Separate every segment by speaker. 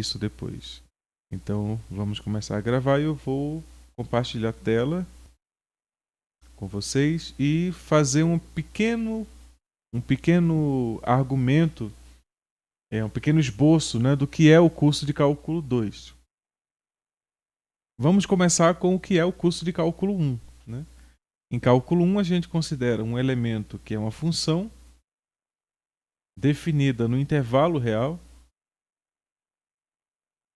Speaker 1: isso depois. Então vamos começar a gravar e eu vou compartilhar a tela com vocês e fazer um pequeno argumento, um pequeno esboço, né, do que é o curso de Cálculo 2. Vamos começar com o que é o curso de Cálculo 1. Né? Em Cálculo 1 a gente considera um elemento que é uma função definida no intervalo real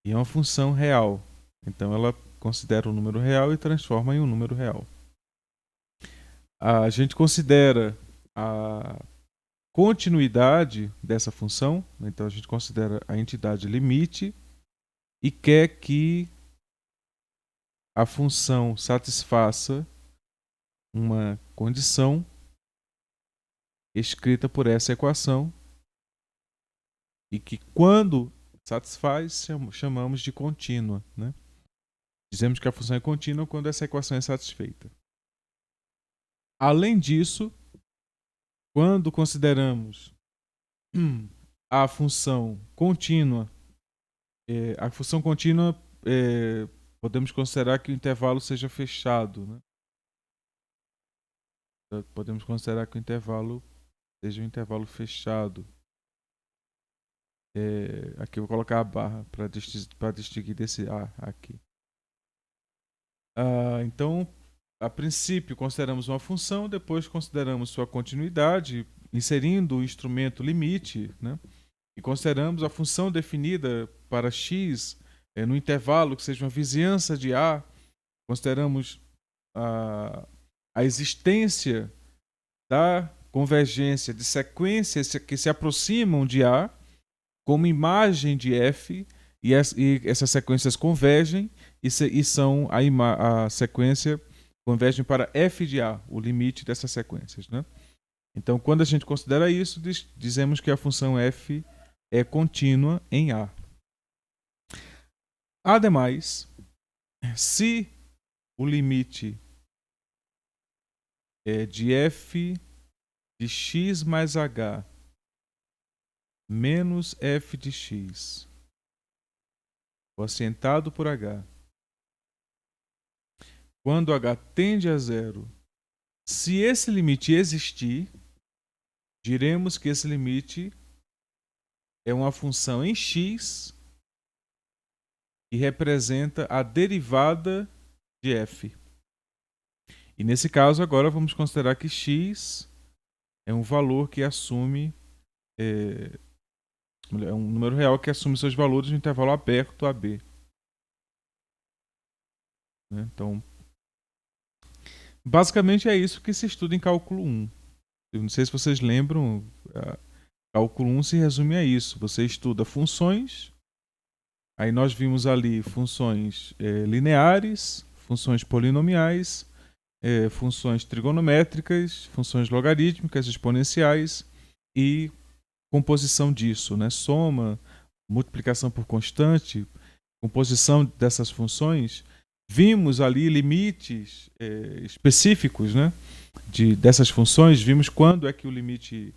Speaker 1: e é uma função real. Então ela considera um número real e transforma em um número real. A gente considera a continuidade dessa função, então a gente considera a entidade limite e quer que a função satisfaça uma condição escrita por essa equação e que quando satisfaz chamamos de contínua. Né? Dizemos que a função é contínua quando essa equação é satisfeita. Além disso, quando consideramos a função contínua, podemos considerar que o intervalo seja fechado. Né? Podemos considerar que o intervalo seja um intervalo fechado. Aqui eu vou colocar a barra para distinguir desse A aqui. Então, a princípio, consideramos uma função, depois consideramos sua continuidade, inserindo o instrumento limite, né? E consideramos a função definida para x no intervalo que seja uma vizinhança de A. Consideramos a existência da convergência de sequências que se aproximam de A como imagem de F, e essas sequências convergem e são a sequência convergem para F de A, o limite dessas sequências. Né? Então, quando a gente considera isso, dizemos que a função F é contínua em A. Ademais, se o limite é de F de x mais h menos F de x, quocientado por h, quando h tende a zero, se esse limite existir, diremos que esse limite é uma função em x que representa a derivada de f. E nesse caso, agora vamos considerar que x é um valor que assume é um número real que assume seus valores no intervalo aberto AB. Então, basicamente é isso que se estuda em cálculo 1. Eu não sei se vocês lembram, cálculo 1 se resume a isso. Você estuda funções, aí nós vimos ali funções lineares, funções polinomiais, funções trigonométricas, funções logarítmicas, exponenciais e composição disso, né? Soma, multiplicação por constante, composição dessas funções. Vimos ali limites específicos, né, dessas funções. Vimos quando é que o limite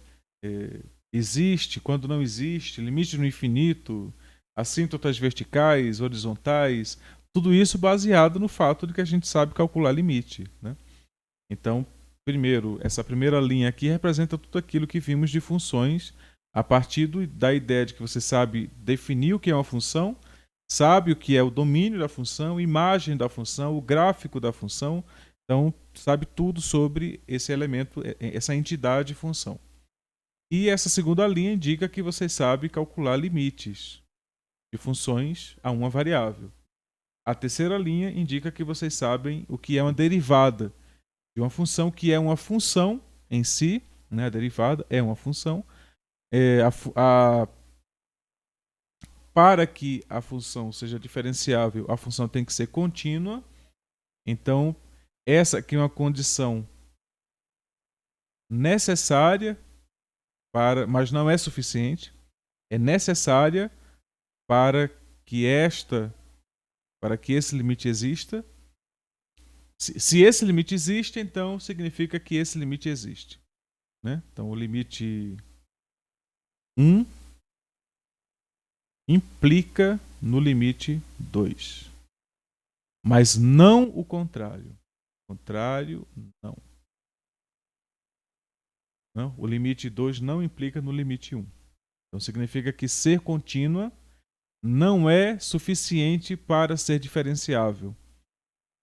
Speaker 1: existe, quando não existe, limite no infinito, assíntotas verticais, horizontais, tudo isso baseado no fato de que a gente sabe calcular limite. Né? Então, primeiro, essa primeira linha aqui representa tudo aquilo que vimos de funções a partir da ideia de que você sabe definir o que é uma função, sabe o que é o domínio da função, imagem da função, o gráfico da função. Então, sabe tudo sobre esse elemento, essa entidade função. E essa segunda linha indica que você sabe calcular limites de funções a uma variável. A terceira linha indica que vocês sabem o que é uma derivada de uma função, que é uma função em si, né? A derivada é uma função. Para que a função seja diferenciável, a função tem que ser contínua. Então, essa aqui é uma condição necessária, mas não é suficiente. É necessária para que esse limite exista. Se esse limite existe, então significa que esse limite existe. Né? Então, o limite 1 implica no limite 2. Mas não o contrário. O contrário, não. Não, o limite 2 não implica no limite 1. Então significa que ser contínua não é suficiente para ser diferenciável.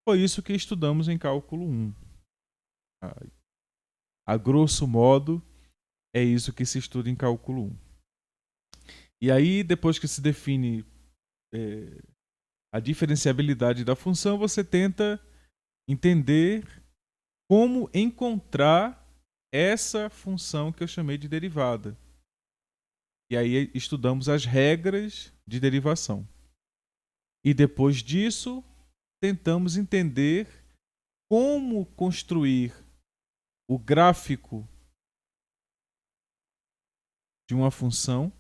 Speaker 1: Foi isso que estudamos em cálculo 1. A grosso modo, é isso que se estuda em cálculo 1. E aí, depois que se define a diferenciabilidade da função, você tenta entender como encontrar essa função que eu chamei de derivada. E aí estudamos as regras de derivação. E depois disso, tentamos entender como construir o gráfico de uma função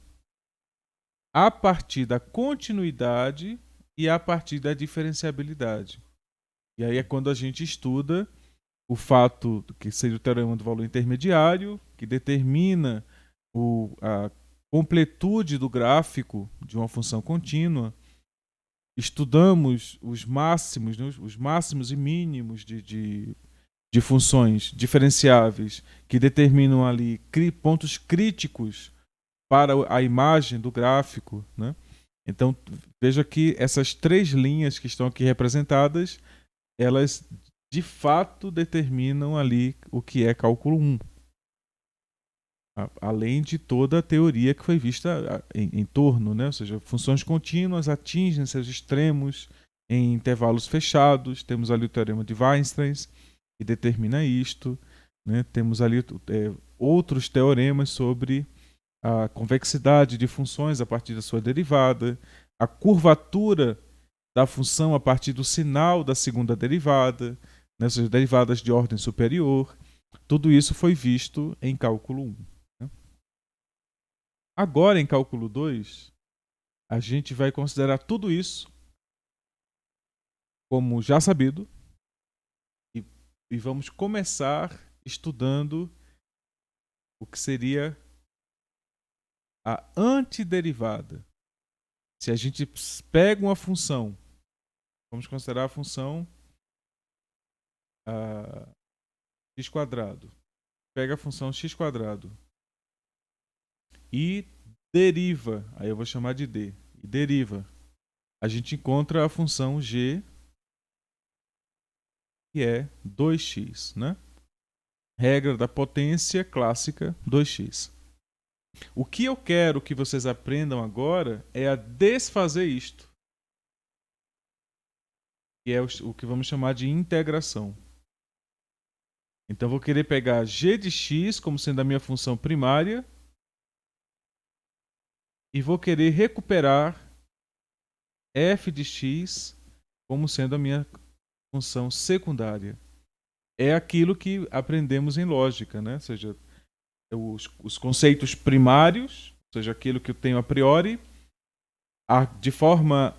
Speaker 1: a partir da continuidade e a partir da diferenciabilidade. E aí é quando a gente estuda o fato que seria o teorema do valor intermediário, que determina a completude do gráfico de uma função contínua. Estudamos os máximos, né, os máximos e mínimos de funções diferenciáveis que determinam ali pontos críticos para a imagem do gráfico, né? Então, veja que essas 3 linhas que estão aqui representadas, elas de fato determinam ali o que é cálculo 1. Além de toda a teoria que foi vista em torno, né? Ou seja, funções contínuas atingem seus extremos em intervalos fechados. Temos ali o teorema de Weierstrass, que determina isto. Né? Temos ali outros teoremas sobre a convexidade de funções a partir da sua derivada, a curvatura da função a partir do sinal da segunda derivada, né? Ou seja, derivadas de ordem superior. Tudo isso foi visto em cálculo 1. Né? Agora, em cálculo 2, a gente vai considerar tudo isso como já sabido e vamos começar estudando o que seria a antiderivada. Se a gente pega uma função, vamos considerar a função x². Pega a função x² e deriva, aí eu vou chamar de d, e deriva. A gente encontra a função g, que é 2x, né? Regra da potência clássica 2x. O que eu quero que vocês aprendam agora é a desfazer isto, que é o que vamos chamar de integração. Então, eu vou querer pegar g de x como sendo a minha função primária e vou querer recuperar f de x como sendo a minha função secundária. É aquilo que aprendemos em lógica, né? Ou seja, os conceitos primários, ou seja, aquilo que eu tenho a priori, de forma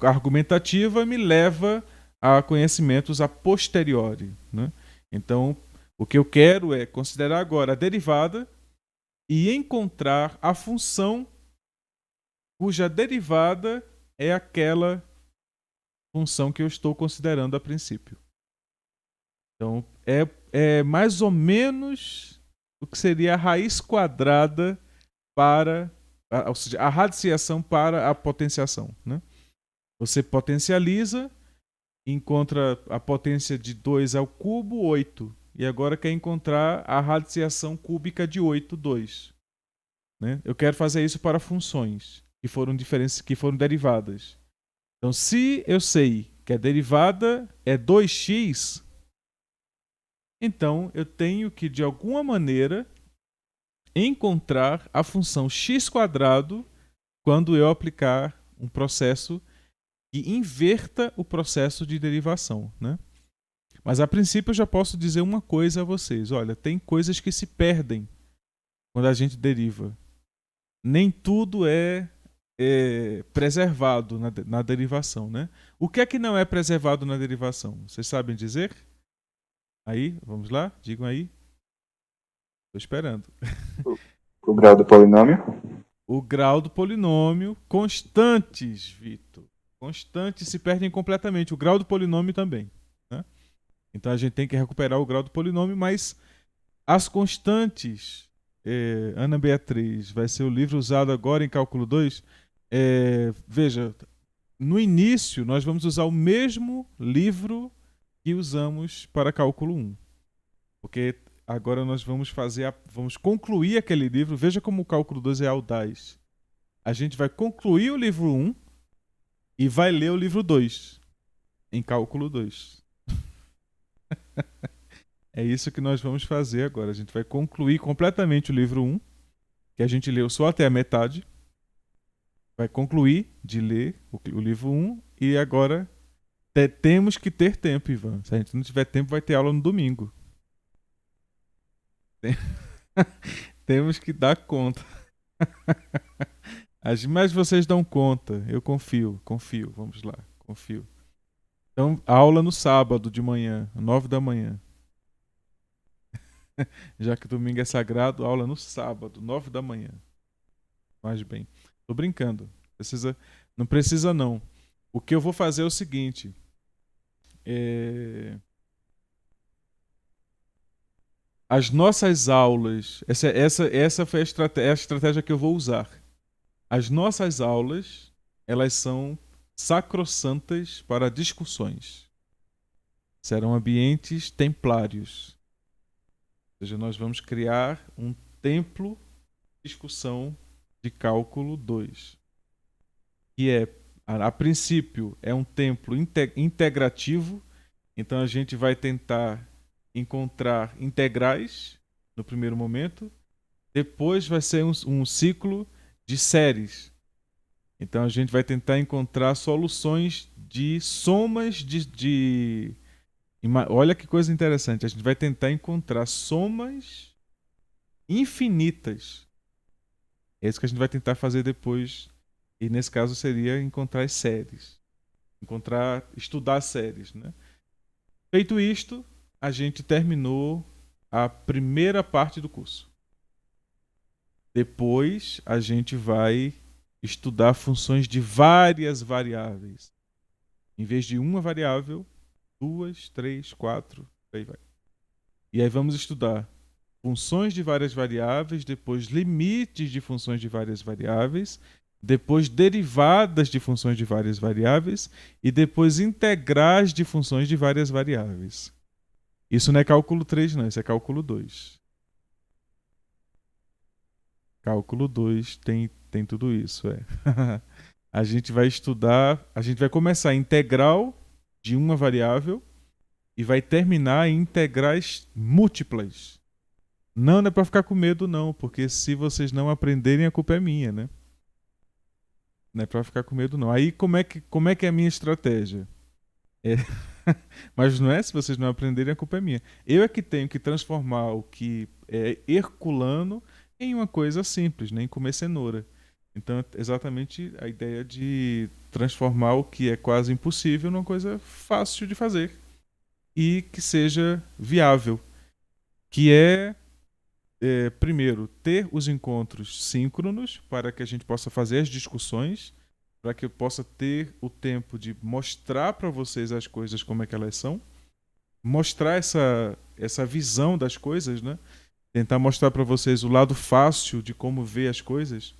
Speaker 1: argumentativa, me leva a conhecimentos a posteriori. Né? Então, o que eu quero é considerar agora a derivada e encontrar a função cuja derivada é aquela função que eu estou considerando a princípio. Então, é mais ou menos o que seria a raiz quadrada para, ou seja, a radiciação para a potenciação. Né? Você potencializa, encontra a potência de 2 ao cubo, 8. E agora quer encontrar a radiciação cúbica de 8, 2. Né? Eu quero fazer isso para funções que foram derivadas. Então, se eu sei que a derivada é 2x, então eu tenho que, de alguma maneira, encontrar a função x² quando eu aplicar um processo que inverta o processo de derivação. Né? Mas, a princípio, eu já posso dizer uma coisa a vocês. Olha, tem coisas que se perdem quando a gente deriva. Nem tudo é preservado na derivação. Né? O que é que não é preservado na derivação? Vocês sabem dizer? Aí, vamos lá? Digam aí. Estou esperando.
Speaker 2: O grau do polinômio?
Speaker 1: O grau do polinômio, constantes, Vitor. Constantes se perdem completamente. O grau do polinômio também. Né? Então a gente tem que recuperar o grau do polinômio, mas as constantes, Ana Beatriz, vai ser o livro usado agora em cálculo 2. Veja, no início nós vamos usar o mesmo livro que usamos para cálculo 1. Porque agora nós vamos vamos concluir aquele livro. Veja como o cálculo 2 é audaz. A gente vai concluir o livro 1 e vai ler o livro 2 em cálculo 2. É isso que nós vamos fazer agora. A gente vai concluir completamente o livro 1, que a gente leu só até a metade. Vai concluir de ler o livro 1 e agora temos que ter tempo, Ivan. Se a gente não tiver tempo, vai ter aula no domingo. Temos que dar conta. Mas vocês dão conta. Eu confio. Vamos lá, confio. Então, aula no sábado de manhã, 9 da manhã. Já que domingo é sagrado, aula no sábado, 9 da manhã. Mais bem. Tô brincando. Não precisa não. O que eu vou fazer é o seguinte. As nossas aulas, essa foi a estratégia que eu vou usar. As nossas aulas, elas são sacrossantas para discussões. Serão ambientes templários. Ou seja, nós vamos criar um templo de discussão de cálculo 2. Que a princípio, é um templo integrativo. Então a gente vai tentar encontrar integrais no primeiro momento. Depois vai ser um ciclo de séries. Então a gente vai tentar encontrar soluções de somas olha que coisa interessante. A gente vai tentar encontrar somas infinitas. É isso que a gente vai tentar fazer depois. E nesse caso seria encontrar as séries. Estudar séries, né? Feito isto, a gente terminou a primeira parte do curso. Depois a gente vai estudar funções de várias variáveis. Em vez de uma variável, 2, 3, 4, aí vai. E aí vamos estudar funções de várias variáveis, depois limites de funções de várias variáveis, depois derivadas de funções de várias variáveis e depois integrais de funções de várias variáveis. Isso não é cálculo 3, não, isso é cálculo 2. Cálculo 2 tem tudo isso, A gente vai estudar, a gente vai começar a integral de uma variável e vai terminar em integrais múltiplas. Não é para ficar com medo, não, porque se vocês não aprenderem, a culpa é minha, né? Não é para ficar com medo, não. Aí, como é que é a minha estratégia? Mas não é, se vocês não aprenderem, a culpa é minha. Eu é que tenho que transformar o que é herculano em uma coisa simples, nem comer cenoura. Então, exatamente a ideia de transformar o que é quase impossível numa coisa fácil de fazer e que seja viável. Que primeiro, ter os encontros síncronos para que a gente possa fazer as discussões, para que eu possa ter o tempo de mostrar para vocês as coisas como é que elas são, mostrar essa visão das coisas, né? Tentar mostrar para vocês o lado fácil de como ver as coisas,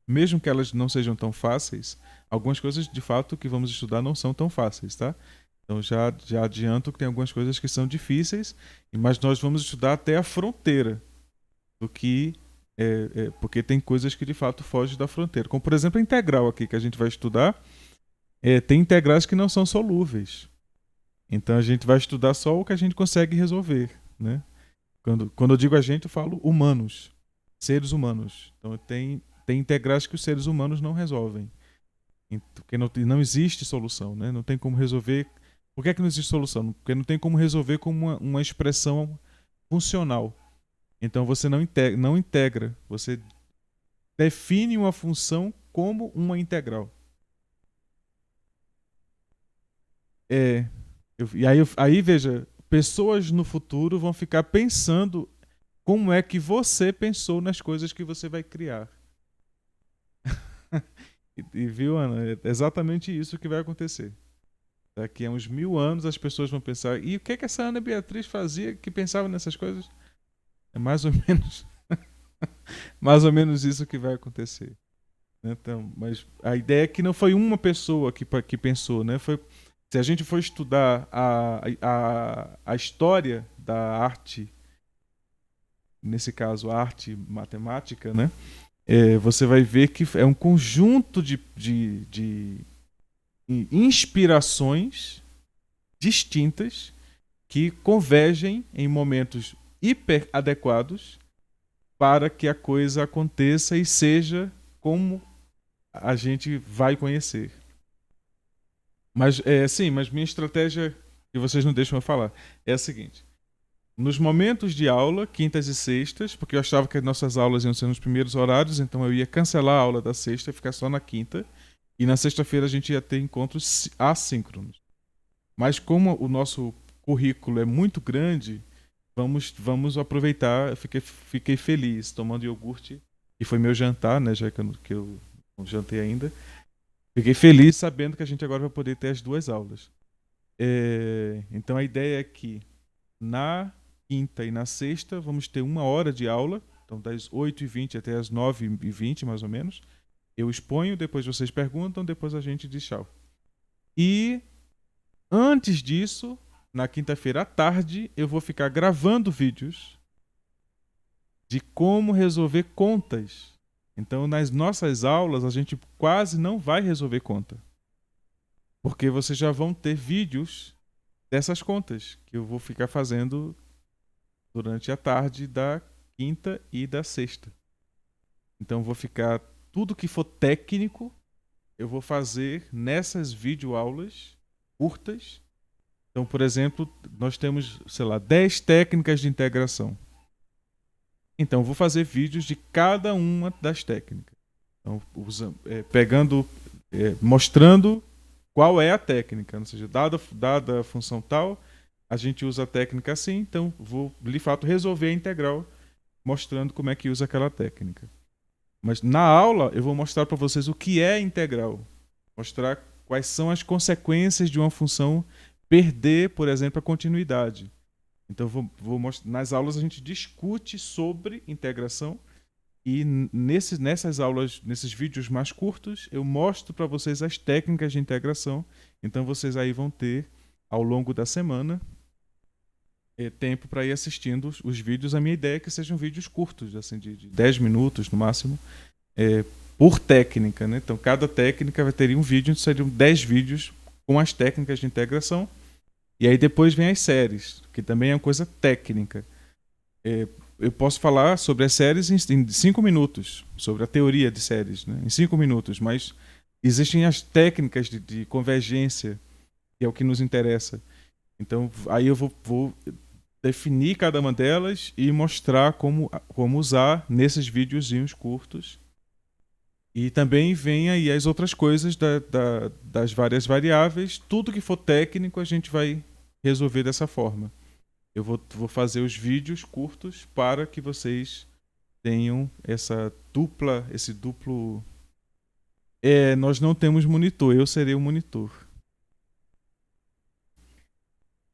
Speaker 1: mesmo que elas não sejam tão fáceis. Algumas coisas, de fato, que vamos estudar não são tão fáceis, tá? Então já adianto que tem algumas coisas que são difíceis, mas nós vamos estudar até a fronteira do que porque tem coisas que de fato fogem da fronteira. Como, por exemplo, a integral aqui que a gente vai estudar, tem integrais que não são solúveis. Então a gente vai estudar só o que a gente consegue resolver, né? Quando eu digo a gente, eu falo humanos, seres humanos. Então tem integrais que os seres humanos não resolvem. Porque não existe solução, né? Não tem como resolver. Por que não existe solução? Porque não tem como resolver com uma expressão funcional. Então você não integra, você define uma função como uma integral. E aí veja, pessoas no futuro vão ficar pensando como é que você pensou nas coisas que você vai criar. E viu, Ana? É exatamente isso que vai acontecer. Daqui a uns 1000 anos as pessoas vão pensar, e o que é que essa Ana Beatriz fazia que pensava nessas coisas? É mais ou menos, mais ou menos isso que vai acontecer. Né? Então, mas a ideia é que não foi uma pessoa que pensou, né? Foi, se a gente for estudar a história da arte, nesse caso a arte matemática, né? Você vai ver que é um conjunto de inspirações distintas que convergem em momentos hiper adequados para que a coisa aconteça e seja como a gente vai conhecer. Mas sim, mas minha estratégia, que vocês não deixam eu falar, é a seguinte: nos momentos de aula, quintas e sextas, porque eu achava que as nossas aulas iam ser nos primeiros horários, então eu ia cancelar a aula da sexta e ficar só na quinta. E na sexta-feira a gente ia ter encontros assíncronos. Mas como o nosso currículo é muito grande, vamos aproveitar. Eu fiquei feliz tomando iogurte, e foi meu jantar, né, já que eu não jantei ainda. Fiquei feliz sabendo que a gente agora vai poder ter as duas aulas. Então a ideia é que na quinta e na sexta vamos ter 1 hora de aula, então das 8h20 até as 9h20 mais ou menos. Eu exponho, depois vocês perguntam, depois a gente diz tchau. E antes disso, na quinta-feira à tarde, eu vou ficar gravando vídeos de como resolver contas. Então, nas nossas aulas, a gente quase não vai resolver conta. Porque vocês já vão ter vídeos dessas contas que eu vou ficar fazendo durante a tarde da quinta e da sexta. Então, vou ficar tudo que for técnico, eu vou fazer nessas videoaulas curtas. Então, por exemplo, nós temos, sei lá, 10 técnicas de integração. Então, eu vou fazer vídeos de cada uma das técnicas. Então, pegando, mostrando qual é a técnica. Ou seja, dada a função tal, a gente usa a técnica assim. Então, vou, de fato, resolver a integral mostrando como é que usa aquela técnica. Mas na aula, eu vou mostrar para vocês o que é integral. Mostrar quais são as consequências de uma função perder, por exemplo, a continuidade. Então, vou mostrar, nas aulas a gente discute sobre integração e nessas aulas, nesses vídeos mais curtos, eu mostro para vocês as técnicas de integração. Então, vocês aí vão ter, ao longo da semana, tempo para ir assistindo os vídeos. A minha ideia é que sejam vídeos curtos, assim, de 10 minutos no máximo, por técnica, né? Então, cada técnica vai ter um vídeo, então seriam 10 vídeos com as técnicas de integração. E aí depois vem as séries, que também é uma coisa técnica. Eu posso falar sobre as séries em 5 minutos, sobre a teoria de séries, né? Em 5 minutos, mas existem as técnicas de convergência, que é o que nos interessa. Então, aí eu vou definir cada uma delas e mostrar como usar nesses videozinhos curtos. E também vem aí as outras coisas das várias variáveis. Tudo que for técnico a gente vai resolver dessa forma. Eu vou fazer os vídeos curtos para que vocês tenham esse duplo... nós não temos monitor, eu serei o monitor.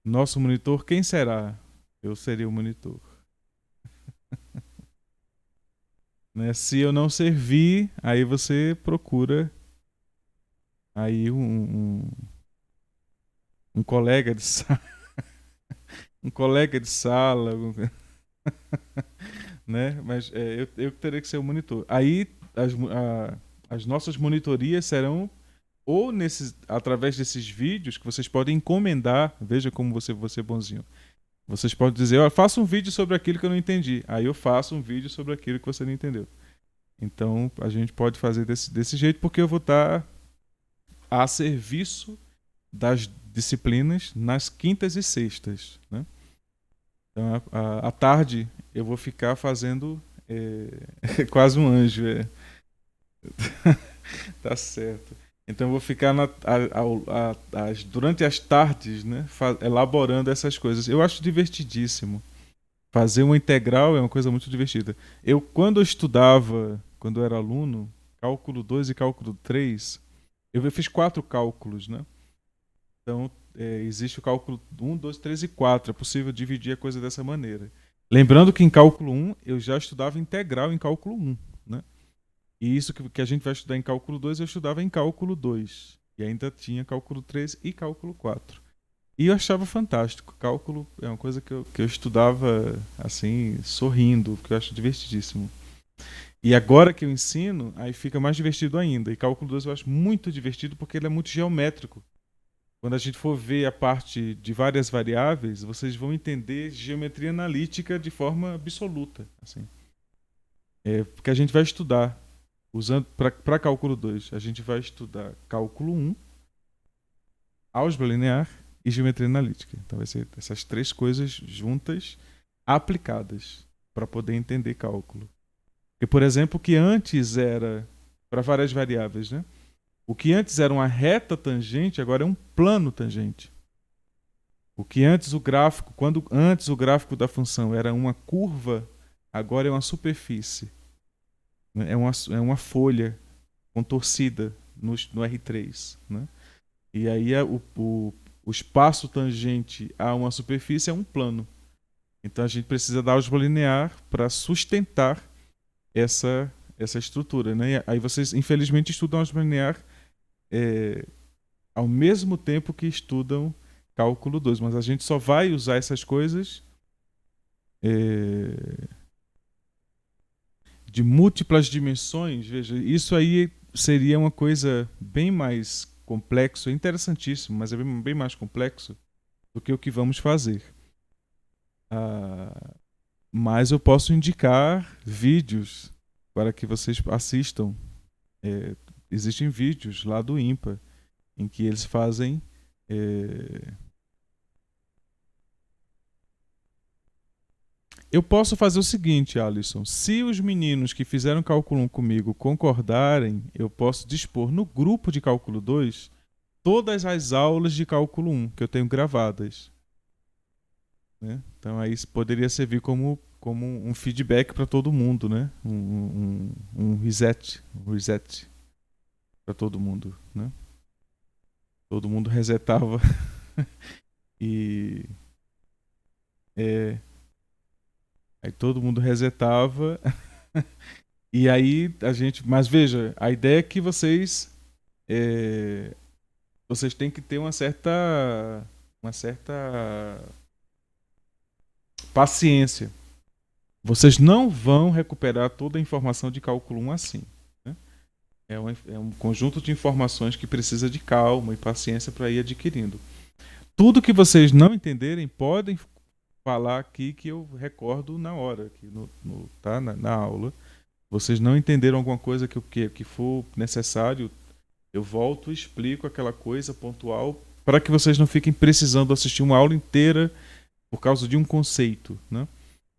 Speaker 1: Nosso monitor, quem será? Eu serei o monitor. Né? Se eu não servir, aí você procura aí um colega de sala. Um colega de sala. Né? Mas eu terei que ser o monitor. Aí as nossas monitorias serão ou através desses vídeos que vocês podem encomendar. Veja como você é bonzinho. Vocês podem dizer, faça um vídeo sobre aquilo que eu não entendi. Aí eu faço um vídeo sobre aquilo que você não entendeu. Então a gente pode fazer desse jeito, porque eu vou estar a serviço das disciplinas nas quintas e sextas, né? Então à tarde eu vou ficar fazendo quase um anjo. Tá certo. Então eu vou ficar durante as tardes, né, elaborando essas coisas. Eu acho divertidíssimo. Fazer uma integral é uma coisa muito divertida. Quando eu estudava, quando eu era aluno, cálculo 2 e cálculo 3, eu fiz 4 cálculos, né? Então, existe o cálculo 1, 2, 3 e 4. É possível dividir a coisa dessa maneira. Lembrando que em cálculo 1, eu já estudava integral em cálculo 1, né? E isso que a gente vai estudar em cálculo 2, eu estudava em cálculo 2. E ainda tinha cálculo 3 e cálculo 4. E eu achava fantástico. Cálculo é uma coisa que eu estudava, assim, sorrindo, que eu acho divertidíssimo. E agora que eu ensino, aí fica mais divertido ainda. E cálculo 2 eu acho muito divertido porque ele é muito geométrico. Quando a gente for ver a parte de várias variáveis, vocês vão entender geometria analítica de forma absoluta. Assim. Porque a gente vai estudar, usando para cálculo 2, a gente vai estudar cálculo 1, álgebra linear e geometria analítica. Então vai ser essas 3 coisas juntas, aplicadas, para poder entender cálculo. Porque, por exemplo, o que antes era, para várias variáveis, né? O que antes era uma reta tangente, agora é um plano tangente. O que antes o gráfico, quando antes o gráfico da função era uma curva, agora é uma superfície. É uma folha contorcida no R3. Né? E aí o espaço tangente a uma superfície é um plano. Então a gente precisa da álgebra linear para sustentar essa estrutura. Né? Aí vocês, infelizmente, estudam álgebra linear ao mesmo tempo que estudam cálculo 2, mas a gente só vai usar essas coisas de múltiplas dimensões. Veja, isso aí seria uma coisa bem mais complexo, interessantíssimo, mas é bem mais complexo do que o que vamos fazer. Mas eu posso indicar vídeos para que vocês assistam. Existem vídeos lá do IMPA em que eles fazem Eu posso fazer o seguinte, Alisson. Se os meninos que fizeram cálculo 1 comigo concordarem, eu posso dispor no grupo de cálculo 2 todas as aulas de cálculo 1 que eu tenho gravadas. Né? Então aí isso poderia servir como um feedback para todo mundo, né? Um reset para todo mundo, né? Todo mundo resetava e aí todo mundo resetava e aí a gente, mas veja, a ideia é que vocês têm que ter uma certa paciência. Vocês não vão recuperar toda a informação de cálculo 1 assim. Né? É um conjunto de informações que precisa de calma e paciência para ir adquirindo. Tudo que vocês não entenderem, podem falar aqui que eu recordo na hora, aqui tá? na aula. Vocês não entenderam alguma coisa que for necessário, eu volto e explico aquela coisa pontual para que vocês não fiquem precisando assistir uma aula inteira por causa de um conceito. Né?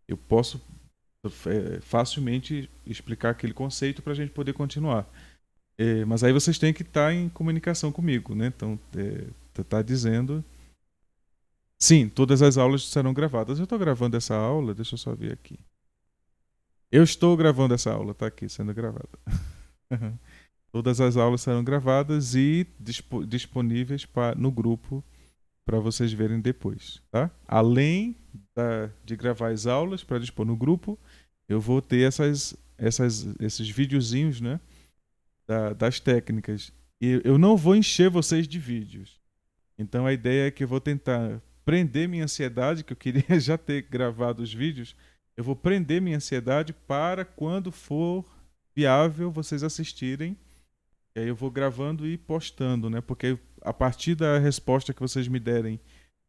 Speaker 1: Eu posso facilmente explicar aquele conceito para a gente poder continuar. Mas aí vocês têm que estar em comunicação comigo. Né? Então, está dizendo... Sim, todas as aulas serão gravadas. Eu estou gravando essa aula, deixa eu só ver aqui. Eu estou gravando essa aula, está aqui sendo gravada. Todas as aulas serão gravadas e disponíveis no grupo para vocês verem depois, tá? Além de gravar as aulas para dispor no grupo, eu vou ter esses videozinhos, né, das técnicas. E eu não vou encher vocês de vídeos. Então a ideia é que eu vou tentar prender minha ansiedade, que eu queria já ter gravado os vídeos. Eu vou prender minha ansiedade para quando for viável vocês assistirem. E aí eu vou gravando e postando, né? Porque a partir da resposta que vocês me derem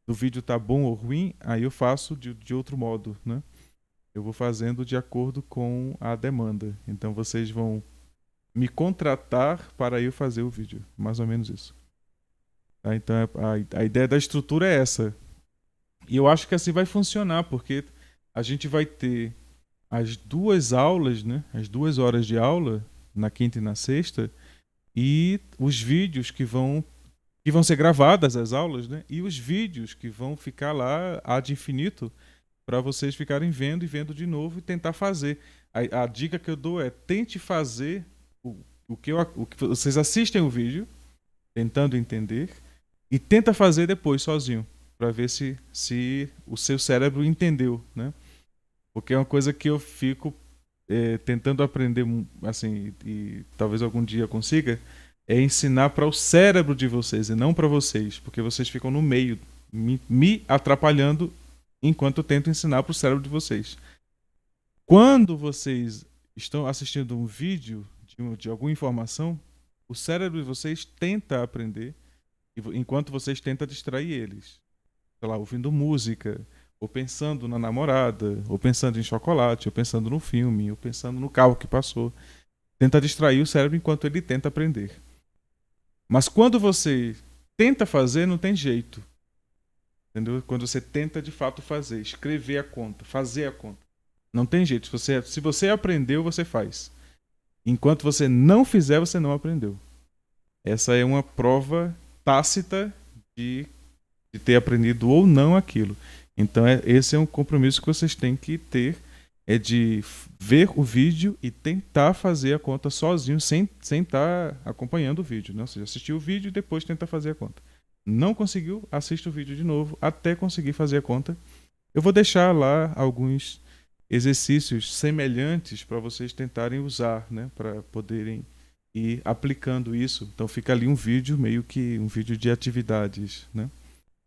Speaker 1: do vídeo tá bom ou ruim, aí eu faço de outro modo, né? Eu vou fazendo de acordo com a demanda. Então vocês vão me contratar para eu fazer o vídeo. Mais ou menos isso. Tá? Então a ideia da estrutura é essa. E eu acho que assim vai funcionar, porque a gente vai ter as 2 aulas, né? As 2 horas de aula, na quinta e na sexta, e os vídeos que vão ser gravadas as aulas, né? E os vídeos que vão ficar lá ad infinito para vocês ficarem vendo e vendo de novo e tentar fazer. A dica que eu dou é tente fazer o que vocês assistem o vídeo, tentando entender, e tenta fazer depois sozinho, para ver se o seu cérebro entendeu, né? Porque é uma coisa que eu fico tentando aprender, assim, e talvez algum dia consiga, é ensinar para o cérebro de vocês e não para vocês, porque vocês ficam no meio, me atrapalhando enquanto eu tento ensinar para o cérebro de vocês. Quando vocês estão assistindo um vídeo de alguma informação, o cérebro de vocês tenta aprender enquanto vocês tentam distrair eles. Sei lá, ouvindo música, ou pensando na namorada, ou pensando em chocolate, ou pensando no filme, ou pensando no carro que passou. Tenta distrair o cérebro enquanto ele tenta aprender. Mas quando você tenta fazer, não tem jeito. Entendeu? Quando você tenta de fato fazer, escrever a conta, fazer a conta. Não tem jeito. Se você aprendeu, você faz. Enquanto você não fizer, você não aprendeu. Essa é uma prova tácita de ter aprendido ou não aquilo. Então, esse é um compromisso que vocês têm que ter, é de ver o vídeo e tentar fazer a conta sozinho, sem estar acompanhando o vídeo. Né? Ou seja, assistir o vídeo e depois tentar fazer a conta. Não conseguiu? Assiste o vídeo de novo até conseguir fazer a conta. Eu vou deixar lá alguns exercícios semelhantes para vocês tentarem usar, né? Para poderem ir aplicando isso. Então fica ali um vídeo, meio que um vídeo de atividades, né?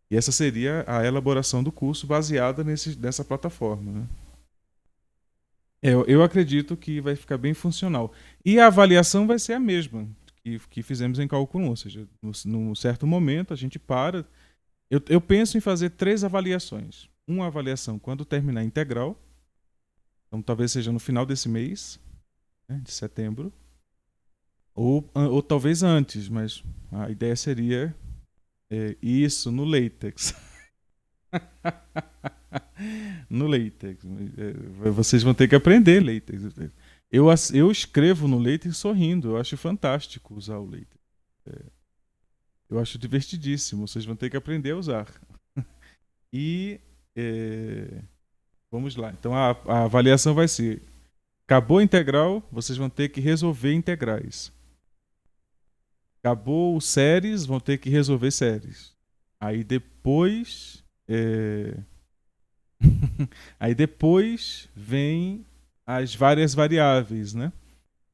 Speaker 1: E essa seria a elaboração do curso baseada nessa plataforma, né? Eu acredito que vai ficar bem funcional. E a avaliação vai ser a mesma que fizemos em cálculo 1, ou seja, num certo momento a gente para. Eu penso em fazer 3 avaliações. Uma avaliação quando terminar a integral, então talvez seja no final desse mês, né, de setembro, ou talvez antes, mas a ideia seria isso no LaTeX. No LaTeX. Vocês vão ter que aprender LaTeX. Eu escrevo no LaTeX sorrindo. Eu acho fantástico usar o LaTeX. Eu acho divertidíssimo. Vocês vão ter que aprender a usar. E vamos lá. Então a avaliação vai ser: acabou a integral, vocês vão ter que resolver integrais. Acabou séries, vão ter que resolver séries. Aí depois aí depois vem as várias variáveis, né?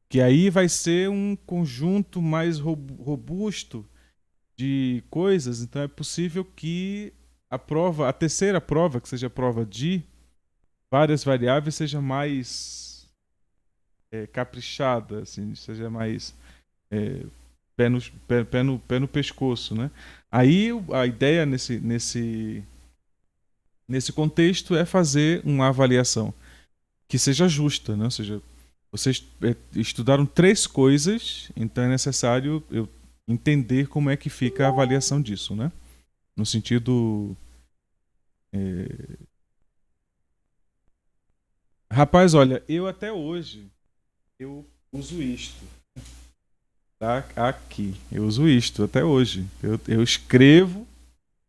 Speaker 1: Que aí vai ser um conjunto mais robusto de coisas. Então é possível que a terceira prova, que seja a prova de várias variáveis, seja mais caprichada, assim, seja mais pé no pescoço, né? Aí a ideia nesse contexto é fazer uma avaliação que seja justa, né? Ou seja, vocês estudaram 3 coisas, então é necessário eu entender como é que fica a avaliação disso, né? No sentido... Rapaz, olha, eu até hoje eu uso isto. Tá aqui. Eu uso isto até hoje. Eu escrevo.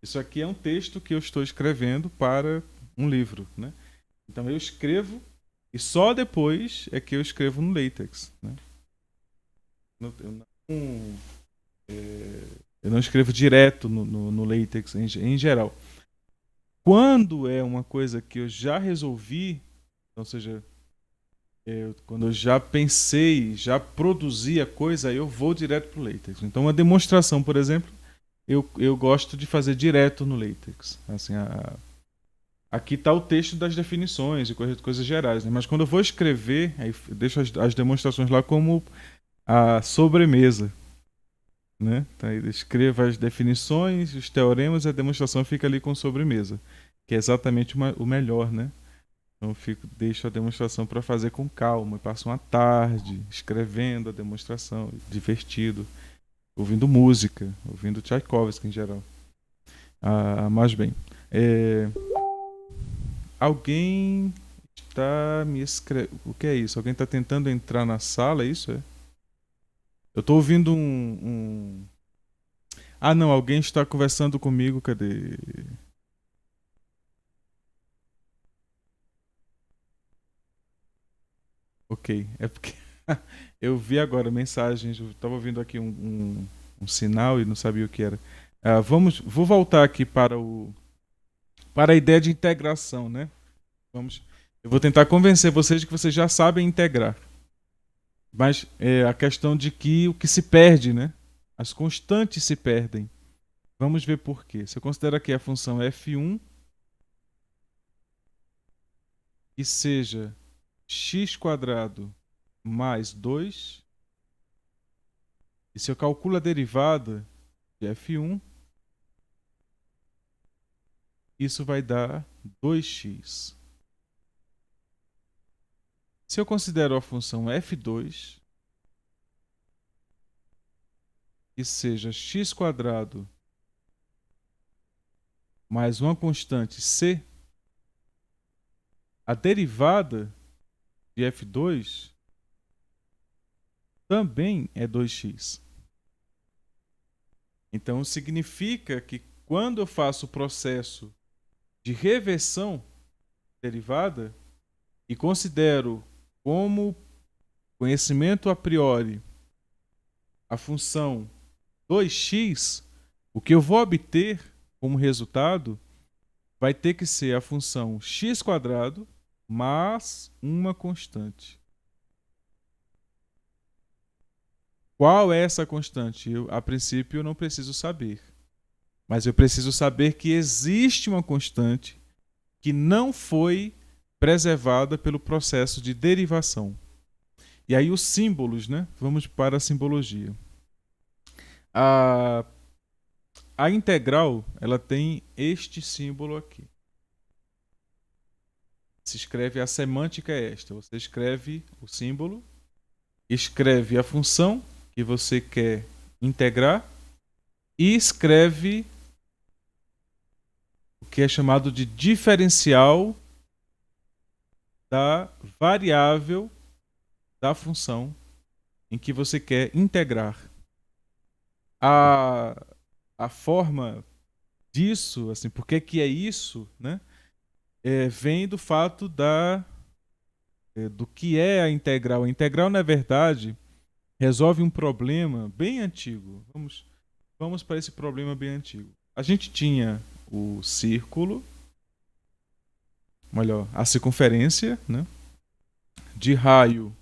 Speaker 1: Isso aqui é um texto que eu estou escrevendo para um livro, né? Então eu escrevo e só depois é que eu escrevo no LaTeX, né? Eu não escrevo direto no LaTeX em geral. Quando é uma coisa que eu já resolvi, ou seja, quando eu já pensei, já produzi a coisa, eu vou direto para o LaTeX. Então, uma demonstração, por exemplo, eu gosto de fazer direto no LaTeX. Assim, aqui está o texto das definições e coisas gerais, né? Mas quando eu vou escrever, aí eu deixo as demonstrações lá como a sobremesa, né? Então, eu escrevo as definições, os teoremas, e a demonstração fica ali com sobremesa, que é exatamente o melhor, né? Então deixo a demonstração para fazer com calma. Eu passo uma tarde escrevendo a demonstração, divertido, ouvindo música, ouvindo Tchaikovsky em geral. Mas bem, alguém está me escrevendo. O que é isso? Alguém está tentando entrar na sala, é isso? Eu estou ouvindo Ah, não, alguém está conversando comigo, cadê? Ok, é porque Eu vi agora mensagens, eu estava ouvindo aqui um sinal e não sabia o que era. Vou voltar aqui para a ideia de integração, né? Eu vou tentar convencer vocês de que vocês já sabem integrar. Mas a questão de que o que se perde, né? As constantes se perdem. Vamos ver por quê. Se eu considero aqui a função f1 que seja x² mais 2, e se eu calculo a derivada de f1, isso vai dar 2x. Se eu considero a função f2 que seja x² mais uma constante c, a derivada de f2 também é 2x. Então significa que quando eu faço o processo de reversão derivada e considero como conhecimento a priori a função 2x, o que eu vou obter como resultado vai ter que ser a função x² mais uma constante. Qual é essa constante? A princípio, eu não preciso saber. Mas eu preciso saber que existe uma constante que não foi preservada pelo processo de derivação. E aí os símbolos, né? Vamos para a simbologia. A integral, ela tem este símbolo aqui. Se escreve, a semântica é esta. Você escreve o símbolo, escreve a função que você quer integrar e escreve o que é chamado de diferencial da variável da função em que você quer integrar. A forma disso, assim, por que é isso, né? Vem do fato do que é a integral. A integral, na verdade, resolve um problema bem antigo. Vamos para esse problema bem antigo. A gente tinha o círculo, melhor, a circunferência, né? De raio,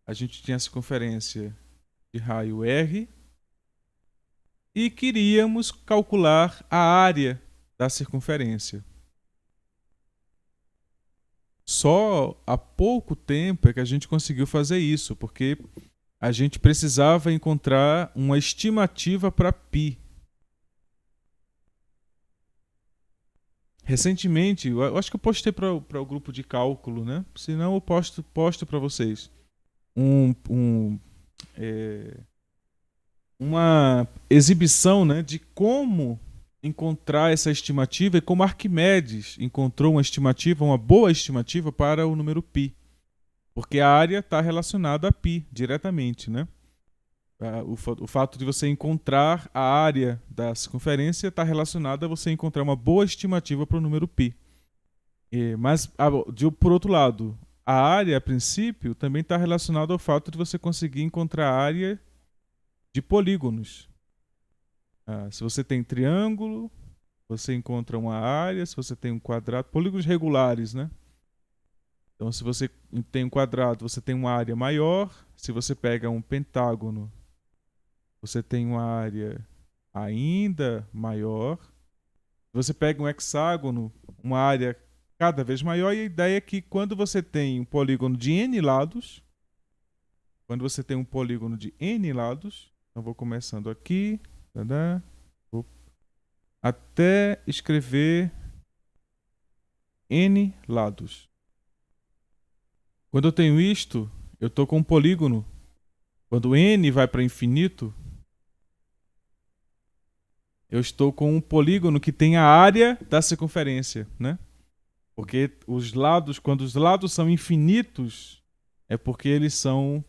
Speaker 1: a gente tinha a circunferência de raio R e queríamos calcular a área da circunferência. Só há pouco tempo é que a gente conseguiu fazer isso, porque a gente precisava encontrar uma estimativa para π. Recentemente, eu acho que eu postei para o grupo de cálculo, né? Se não, eu posto para vocês uma exibição, né, de como encontrar essa estimativa e como Arquimedes encontrou uma estimativa, uma boa estimativa para o número π. Porque a área está relacionada a π diretamente, né? O fato de você encontrar a área da circunferência está relacionado a você encontrar uma boa estimativa para o número π. Mas, por outro lado, a área, a princípio, também está relacionada ao fato de você conseguir encontrar a área de polígonos. Se você tem triângulo, você encontra uma área. Se você tem um quadrado, polígonos regulares, né? Então, se você tem um quadrado, você tem uma área maior. Se você pega um pentágono, você tem uma área ainda maior. Se você pega um hexágono, uma área cada vez maior. E a ideia é que quando você tem um polígono de n lados, então vou começando aqui, até escrever n lados. Quando eu tenho isto, eu estou com um polígono. Quando n vai para infinito, eu estou com um polígono que tem a área da circunferência, né? Porque quando os lados são infinitos, é porque eles são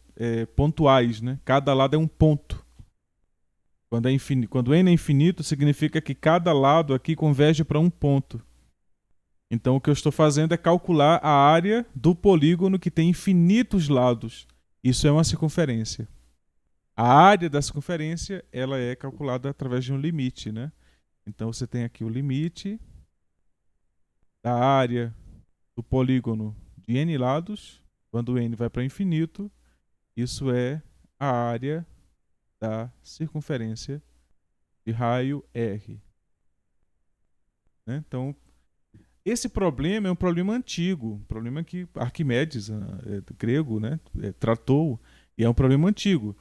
Speaker 1: pontuais, né? Cada lado é um ponto. Quando n é infinito, significa que cada lado aqui converge para um ponto. Então, o que eu estou fazendo é calcular a área do polígono que tem infinitos lados. Isso é uma circunferência. A área da circunferência, ela é calculada através de um limite, né? Então você tem aqui o limite da área do polígono de n lados, quando n vai para infinito, isso é a área da circunferência de raio R. Né? Então, esse problema é um problema antigo, um problema que Arquimedes, grego, né, tratou, e é um problema antigo.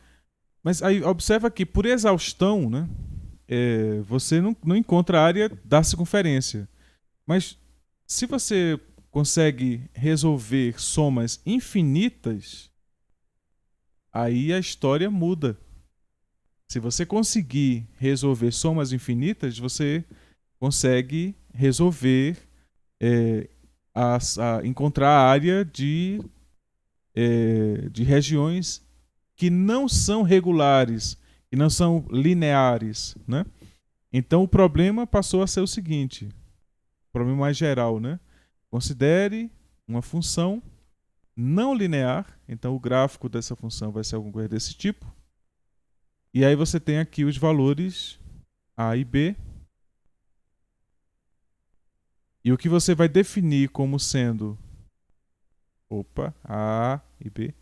Speaker 1: Mas aí observa que, por exaustão, né, você não encontra a área da circunferência. Mas se você consegue resolver somas infinitas, aí a história muda. Se você conseguir resolver somas infinitas, você consegue resolver, encontrar a área de regiões que não são regulares, que não são lineares, né? Então o problema passou a ser o seguinte, o problema mais geral, né? Considere uma função não linear, então o gráfico dessa função vai ser alguma coisa desse tipo. E aí você tem aqui os valores A e B. E o que você vai definir como sendo A e B.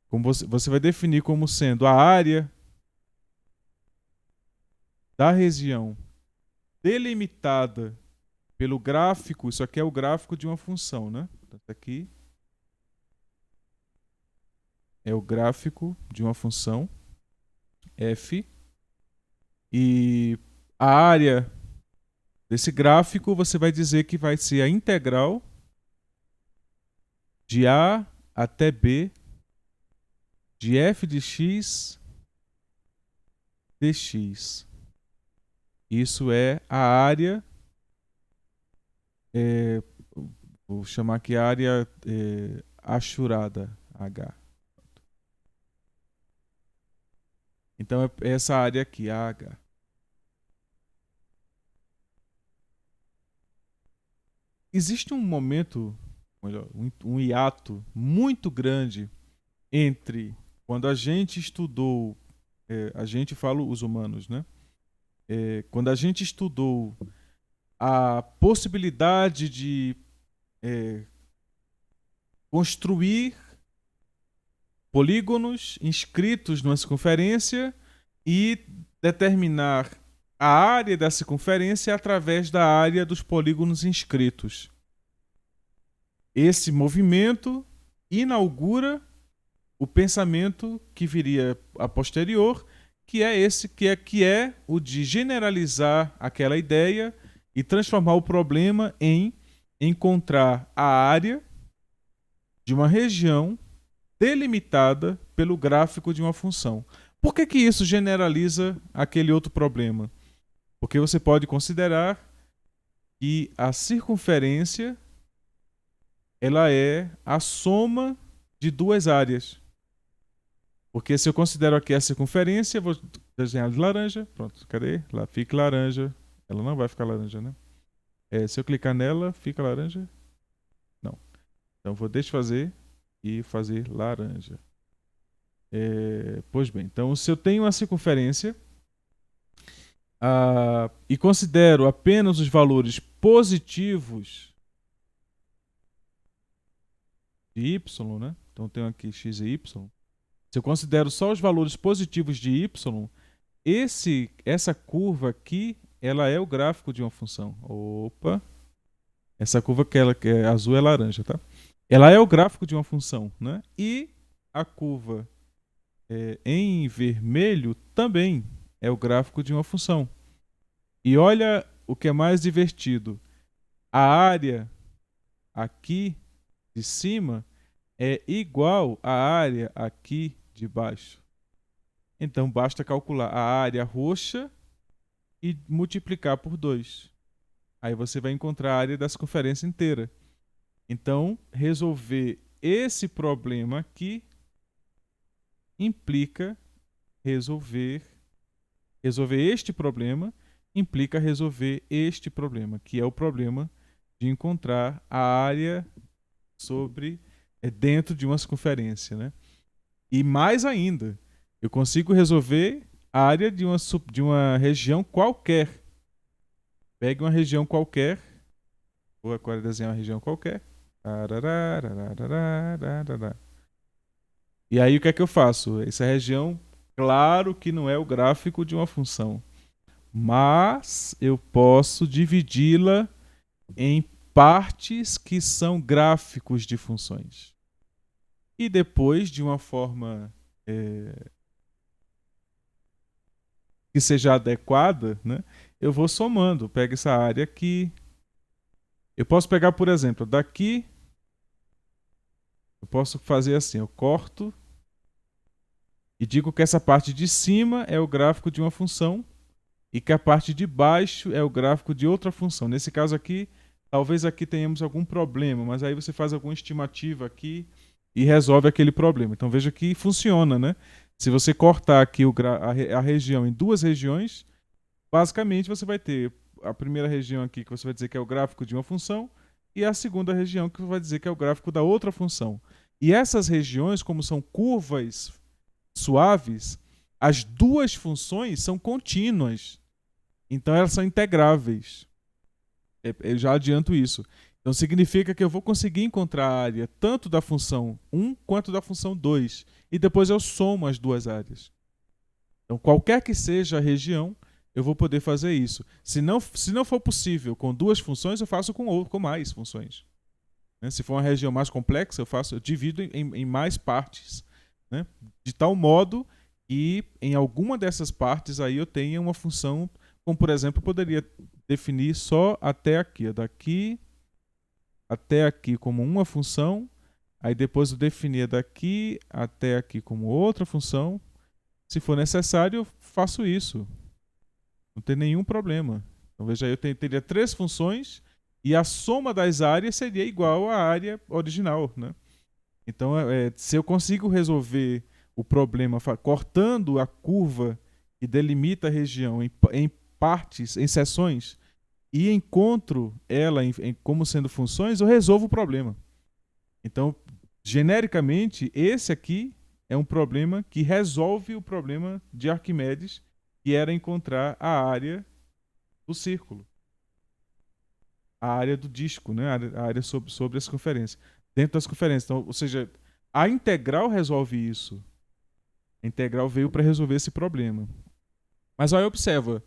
Speaker 1: Como você vai definir como sendo a área da região delimitada pelo gráfico. Isso aqui é o gráfico de uma função, né? Então, isso aqui é o gráfico de uma função f. E a área desse gráfico você vai dizer que vai ser a integral de A até B de f de x dx. Isso é a área, vou chamar aqui a área achurada, H. Então é essa área aqui, AH. Existe um momento, melhor, um hiato muito grande entre quando a gente estudou, a gente fala os humanos, né? Quando a gente estudou a possibilidade de construir polígonos inscritos numa circunferência e determinar a área da circunferência através da área dos polígonos inscritos. Esse movimento inaugura o pensamento que viria a posterior, que é o de generalizar aquela ideia e transformar o problema em encontrar a área de uma região delimitada pelo gráfico de uma função. Por que isso generaliza aquele outro problema? Porque você pode considerar que a circunferência ela é a soma de duas áreas. Porque se eu considero aqui a circunferência, vou desenhar de laranja. Pronto, cadê? Lá fica laranja. Ela não vai ficar laranja, né? Se eu clicar nela, fica laranja? Não. Então vou desfazer e fazer laranja. Pois bem, então se eu tenho uma circunferência e considero apenas os valores positivos de y, né? Então tenho aqui x e y. Se eu considero só os valores positivos de y, essa curva aqui, ela é o gráfico de uma função. Essa curva que é azul é laranja, tá? Ela é o gráfico de uma função, né? E a curva em vermelho também é o gráfico de uma função. E olha o que é mais divertido. A área aqui de cima é igual à área aqui de baixo. Então basta calcular a área roxa e multiplicar por 2. Aí você vai encontrar a área da circunferência inteira. Então, resolver esse problema aqui implica resolver este problema, implica resolver este problema, que é o problema de encontrar a área dentro de uma circunferência, né? E mais ainda, eu consigo resolver a área de uma região qualquer. Pegue uma região qualquer. Vou agora desenhar uma região qualquer. E aí o que é que eu faço? Essa região, claro que não é o gráfico de uma função, mas eu posso dividi-la em partes que são gráficos de funções. E depois, de uma forma que seja adequada, né, eu vou somando. Pego essa área aqui. Eu posso pegar, por exemplo, daqui. Eu posso fazer assim: eu corto e digo que essa parte de cima é o gráfico de uma função e que a parte de baixo é o gráfico de outra função. Nesse caso aqui, talvez aqui tenhamos algum problema, mas aí você faz alguma estimativa aqui e resolve aquele problema. Então veja que funciona, né? Se você cortar aqui a região em duas regiões, basicamente você vai ter a primeira região aqui que você vai dizer que é o gráfico de uma função e a segunda região que você vai dizer que é o gráfico da outra função. E essas regiões, como são curvas suaves, as duas funções são contínuas. Então elas são integráveis. Eu já adianto isso. Então significa que eu vou conseguir encontrar a área tanto da função 1 quanto da função 2. E depois eu somo as duas áreas. Então qualquer que seja a região, eu vou poder fazer isso. Se não for possível com duas funções, eu faço com mais funções. Se for uma região mais complexa, eu divido em mais partes. Né? De tal modo que em alguma dessas partes aí eu tenha uma função, como por exemplo, eu poderia definir só até aqui, daqui até aqui como uma função, aí depois eu definia daqui até aqui como outra função. Se for necessário, eu faço isso. Não tem nenhum problema. Então veja aí, eu teria três funções e a soma das áreas seria igual à área original, né? Então, se eu consigo resolver o problema cortando a curva que delimita a região em partes, em seções, e encontro ela como sendo funções, eu resolvo o problema. Então, genericamente, esse aqui é um problema que resolve o problema de Arquimedes, que era encontrar a área do círculo, a área do disco, né? A área sobre as conferências, dentro das conferências. Então, ou seja, a integral resolve isso. A integral veio para resolver esse problema. Mas aí observa,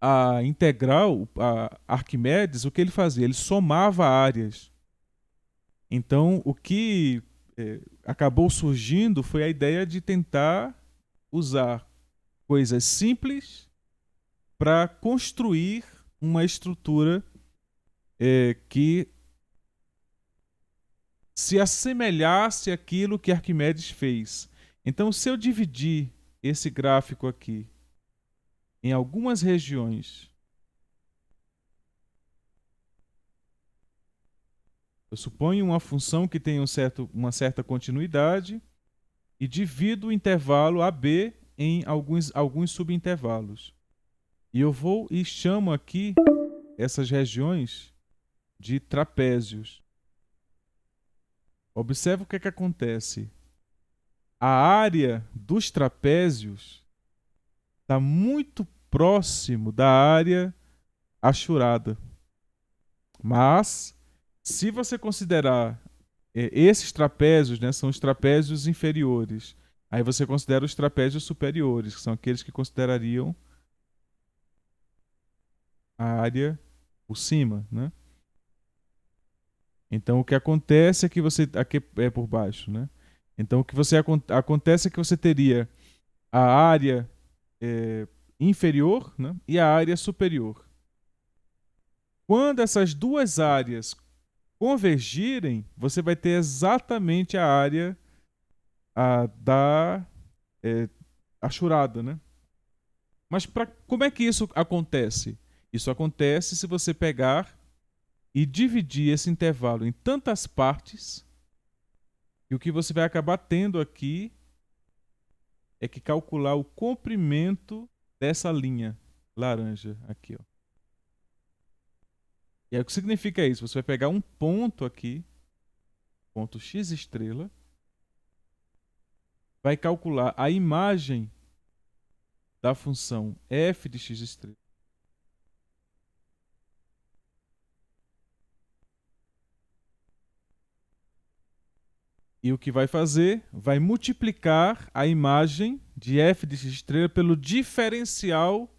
Speaker 1: a integral, a Arquimedes, o que ele fazia? Ele somava áreas. Então, o que acabou surgindo foi a ideia de tentar usar coisas simples para construir uma estrutura que se assemelhasse àquilo que Arquimedes fez. Então, se eu dividir esse gráfico aqui em algumas regiões, eu suponho uma função que tem uma certa continuidade e divido o intervalo AB em alguns subintervalos. E eu vou e chamo aqui essas regiões de trapézios. Observe o que acontece. A área dos trapézios está muito próximo da área achurada. Mas, se você considerar esses trapézios, né, são os trapézios inferiores, aí você considera os trapézios superiores, que são aqueles que considerariam a área por cima, né? Então o que acontece é que você aqui é por baixo, né? Então o que acontece é que você teria a área inferior, né, e a área superior. Quando essas duas áreas convergirem, você vai ter exatamente a área da achurada, né? Mas como é que isso acontece? Isso acontece se você pegar e dividir esse intervalo em tantas partes, e o que você vai acabar tendo aqui é que calcular o comprimento dessa linha laranja aqui, ó. E aí o que significa isso? Você vai pegar um ponto aqui, ponto x estrela, vai calcular a imagem da função f de x estrela. E o que vai fazer? Vai multiplicar a imagem de f de x estrela pelo diferencial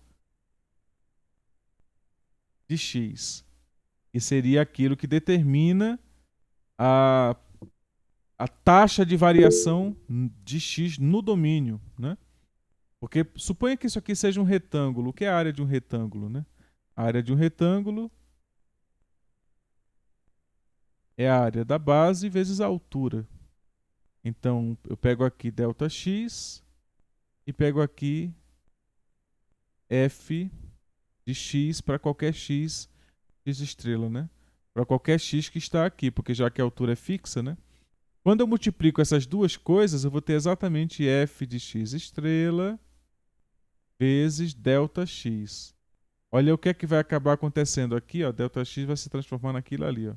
Speaker 1: de x, que seria aquilo que determina a taxa de variação de x no domínio, né? Porque suponha que isso aqui seja um retângulo. O que é a área de um retângulo, né? A área de um retângulo é a área da base vezes a altura. Então, eu pego aqui ΔX e pego aqui f de x para qualquer x estrela, né? Para qualquer x que está aqui, porque já que a altura é fixa, né? Quando eu multiplico essas duas coisas, eu vou ter exatamente f de x estrela vezes ΔX. Olha o que é que vai acabar acontecendo aqui, ó. ΔX vai se transformar naquilo ali, ó.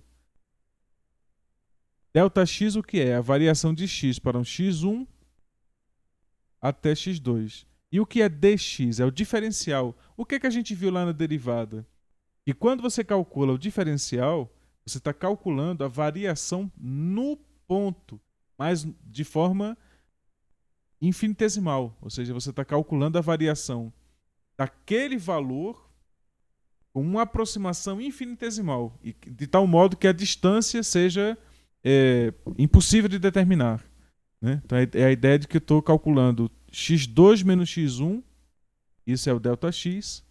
Speaker 1: ΔX o que é? A variação de x para um x1 até x2. E o que é dx? É o diferencial. O que é que a gente viu lá na derivada? E quando você calcula o diferencial, você está calculando a variação no ponto, mas de forma infinitesimal. Ou seja, você está calculando a variação daquele valor com uma aproximação infinitesimal, e de tal modo que a distância seja impossível de determinar. Né? Então é a ideia de que eu estou calculando x2 menos x1, isso é o ΔX,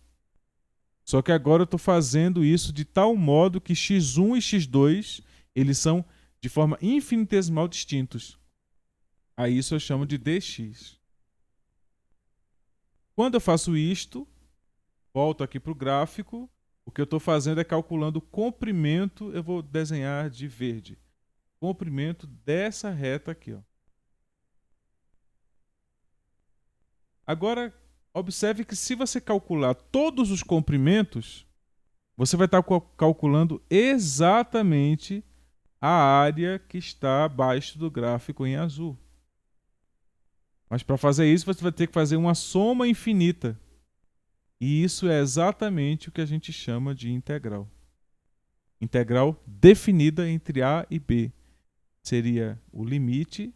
Speaker 1: só que agora eu estou fazendo isso de tal modo que x1 e x2 eles são de forma infinitesimal distintos. Aí isso eu chamo de dx. Quando eu faço isto, volto aqui para o gráfico, o que eu estou fazendo é calculando o comprimento, eu vou desenhar de verde, comprimento dessa reta aqui, ó. Agora, observe que se você calcular todos os comprimentos, você vai estar calculando exatamente a área que está abaixo do gráfico em azul. Mas para fazer isso, você vai ter que fazer uma soma infinita. E isso é exatamente o que a gente chama de integral. Integral definida entre A e B. Seria o limite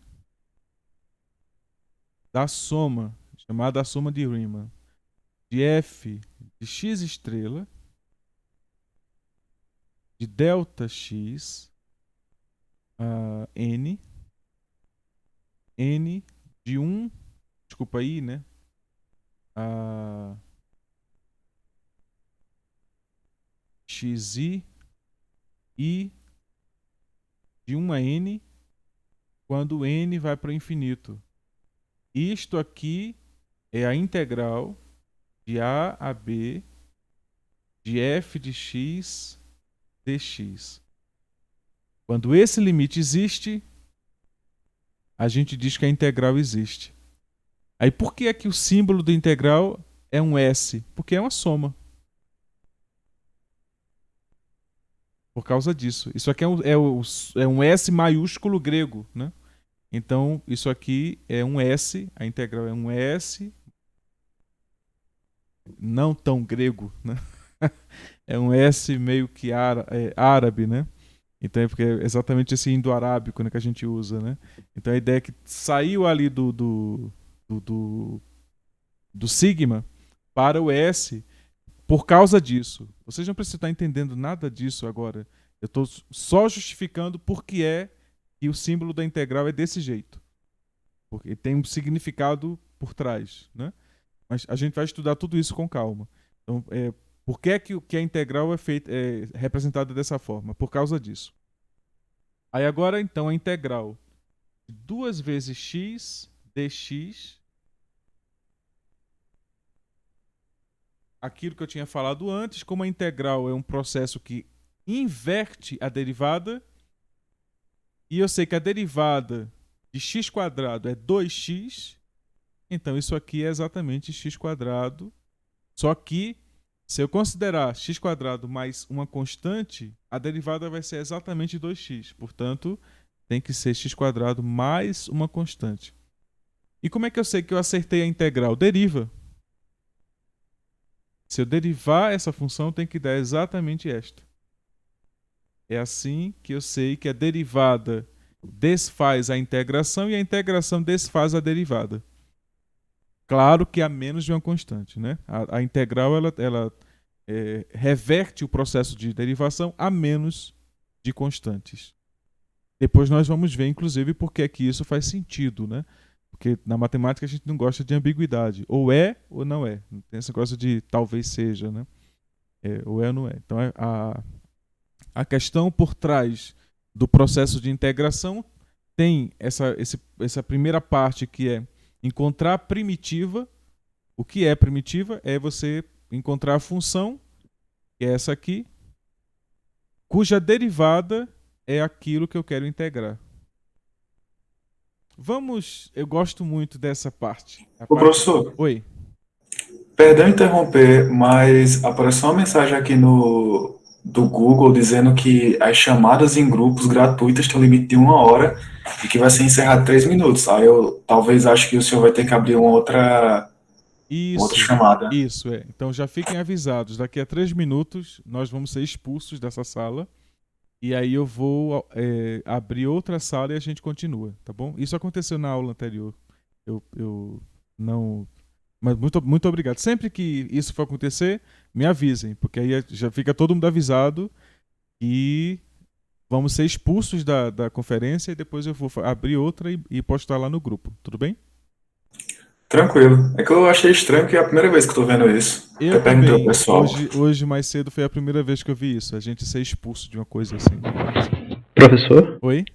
Speaker 1: da soma, chamada a soma de Riemann, de f de x estrela, de ΔX, n de 1, desculpa aí, né? xi e de 1 a n, quando n vai para o infinito. Isto aqui é a integral de a a b de f de x dx. Quando esse limite existe, a gente diz que a integral existe. Aí por que é que o símbolo do integral é um S? Porque é uma soma. Por causa disso. Isso aqui é um S maiúsculo grego, né? Então, isso aqui é um S, a integral é um S, não tão grego, né? É um S meio que árabe, né? Então é porque é exatamente esse indo-arábico, né, que a gente usa, né? Então a ideia é que saiu ali do sigma para o S por causa disso. Vocês não precisam estar entendendo nada disso agora. Eu estou só justificando por que é que o símbolo da integral é desse jeito. Porque tem um significado por trás, né? Mas a gente vai estudar tudo isso com calma. Então, por que é que a integral é representada dessa forma? Por causa disso. Aí agora, então, a integral de 2 vezes x dx, aquilo que eu tinha falado antes, como a integral é um processo que inverte a derivada, e eu sei que a derivada de x² é 2x, então isso aqui é exatamente x², só que se eu considerar x² mais uma constante, a derivada vai ser exatamente 2x. Portanto, tem que ser x² mais uma constante. E como é que eu sei que eu acertei a integral? Deriva. Se eu derivar essa função, tem que dar exatamente esta. É assim que eu sei que a derivada desfaz a integração e a integração desfaz a derivada. Claro que a menos de uma constante, né? A integral ela reverte o processo de derivação a menos de constantes. Depois nós vamos ver, inclusive, por que é que isso faz sentido, né? Porque na matemática a gente não gosta de ambiguidade. Ou é ou não é. Não tem esse negócio de talvez seja, né? Ou é ou não é. Então a questão por trás do processo de integração tem essa primeira parte que é encontrar a primitiva. O que é primitiva? É você encontrar a função, que é essa aqui, cuja derivada é aquilo que eu quero integrar. Eu gosto muito dessa parte.
Speaker 2: Ô, professor,
Speaker 1: Oi.
Speaker 2: perdão interromper, mas apareceu uma mensagem aqui no do Google dizendo que as chamadas em grupos gratuitas têm um limite de 1 hora e que vai ser encerrado 3 minutos. Aí eu talvez acho que o senhor vai ter que abrir outra
Speaker 1: Isso,
Speaker 2: chamada.
Speaker 1: isso é. Então já fiquem avisados, daqui a 3 minutos nós vamos ser expulsos dessa sala. E aí eu vou abrir outra sala e a gente continua, tá bom? Isso aconteceu na aula anterior. Eu não. Mas muito obrigado. Sempre que isso for acontecer, me avisem, porque aí já fica todo mundo avisado e vamos ser expulsos da conferência e depois eu vou abrir outra e postar lá no grupo, tudo bem?
Speaker 2: Tranquilo. É que eu achei estranho que é a primeira vez que eu tô vendo isso.
Speaker 1: Eu
Speaker 2: Até perguntei ao
Speaker 1: também.
Speaker 2: pessoal.
Speaker 1: Hoje mais cedo foi a primeira vez que eu vi isso. A gente ser expulso de uma coisa assim.
Speaker 3: Professor,
Speaker 1: Oi?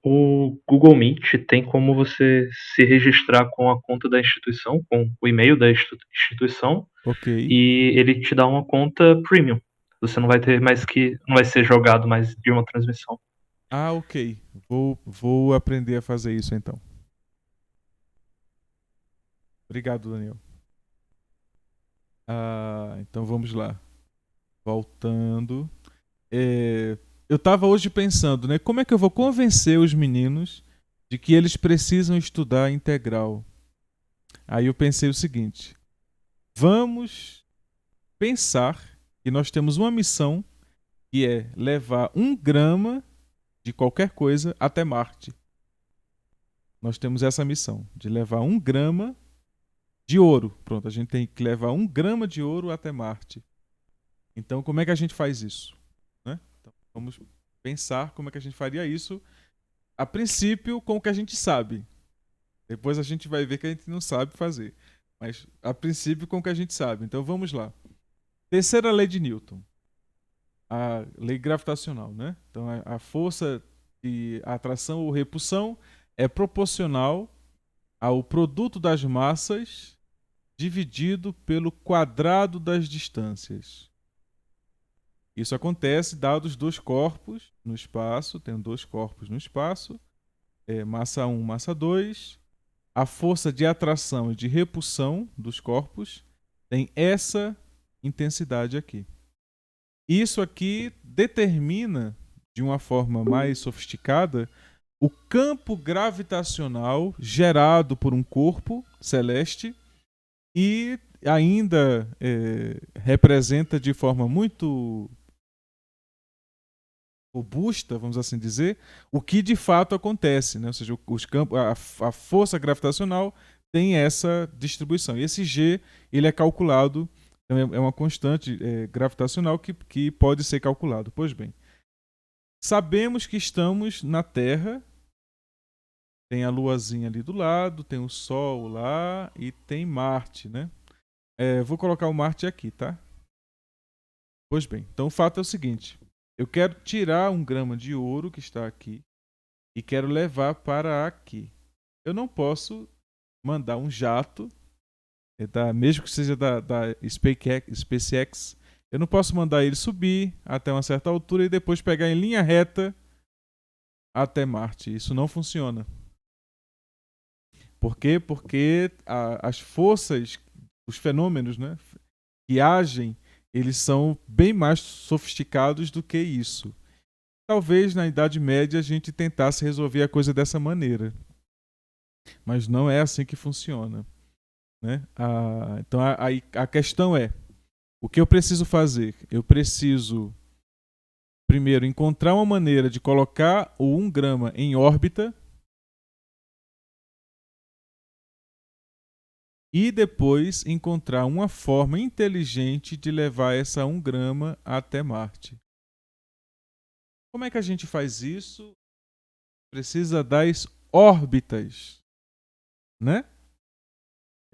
Speaker 3: o Google Meet tem como você se registrar com a conta da instituição, com o e-mail da instituição,
Speaker 1: Ok.
Speaker 3: e ele te dá uma conta premium. Você não vai ter mais que. Não vai ser jogado mais de uma transmissão.
Speaker 1: Ah, ok. Vou aprender a fazer isso então. Obrigado, Daniel. Então vamos lá. Voltando. Eu estava hoje pensando, né? Como é que eu vou convencer os meninos de que eles precisam estudar integral? Aí eu pensei o seguinte: vamos pensar que nós temos uma missão que é levar 1 grama de qualquer coisa até Marte. Nós temos essa missão de levar 1 grama de ouro. Pronto, a gente tem que levar 1 grama de ouro até Marte. Então, como é que a gente faz isso? Né? Então, vamos pensar como é que a gente faria isso, a princípio, com o que a gente sabe. Depois a gente vai ver que a gente não sabe fazer. Mas, a princípio, com o que a gente sabe. Então, vamos lá. Terceira lei de Newton. A lei gravitacional, né? Então, a força de atração ou repulsão é proporcional ao produto das massas dividido pelo quadrado das distâncias. Isso acontece dados 2 corpos no espaço, tem 2 corpos no espaço, massa 1, massa 2. A força de atração e de repulsão dos corpos tem essa intensidade aqui. Isso aqui determina, de uma forma mais sofisticada, o campo gravitacional gerado por um corpo celeste e ainda representa de forma muito robusta, vamos assim dizer, o que de fato acontece, né? Ou seja, os campos, a força gravitacional tem essa distribuição. E esse G ele é calculado, então é uma constante gravitacional que pode ser calculado. Pois bem, sabemos que estamos na Terra, tem a luazinha ali do lado, tem o Sol lá e tem Marte, né? Vou colocar o Marte aqui, tá? Pois bem, então o fato é o seguinte: eu quero tirar 1 grama de ouro que está aqui e quero levar para aqui. Eu não posso mandar um jato, mesmo que seja da SpaceX, eu não posso mandar ele subir até uma certa altura e depois pegar em linha reta até Marte. Isso não funciona. Por quê? Porque as forças, os fenômenos, né, que agem, eles são bem mais sofisticados do que isso. Talvez na Idade Média a gente tentasse resolver a coisa dessa maneira. Mas não é assim que funciona, né? Então a questão é, o que eu preciso fazer? Eu preciso, primeiro, encontrar uma maneira de colocar o 1 grama em órbita e depois encontrar uma forma inteligente de levar essa 1 grama até Marte. Como é que a gente faz isso? Precisa das órbitas, né?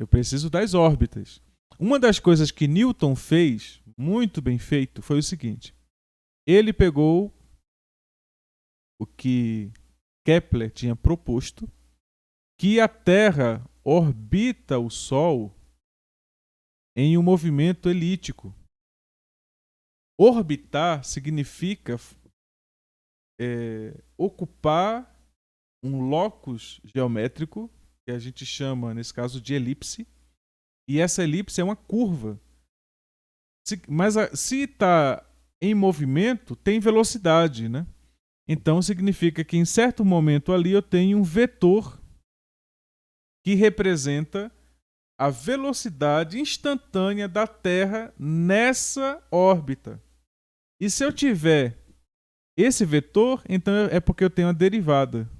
Speaker 1: Eu preciso das órbitas. Uma das coisas que Newton fez, muito bem feito, foi o seguinte. Ele pegou o que Kepler tinha proposto, que a Terra orbita o Sol em um movimento elíptico. Orbitar significa ocupar um locus geométrico, que a gente chama, nesse caso, de elipse, e essa elipse é uma curva. Mas se está em movimento, tem velocidade, né? Então significa que em certo momento ali eu tenho um vetor que representa a velocidade instantânea da Terra nessa órbita. E se eu tiver esse vetor, então é porque eu tenho a derivada.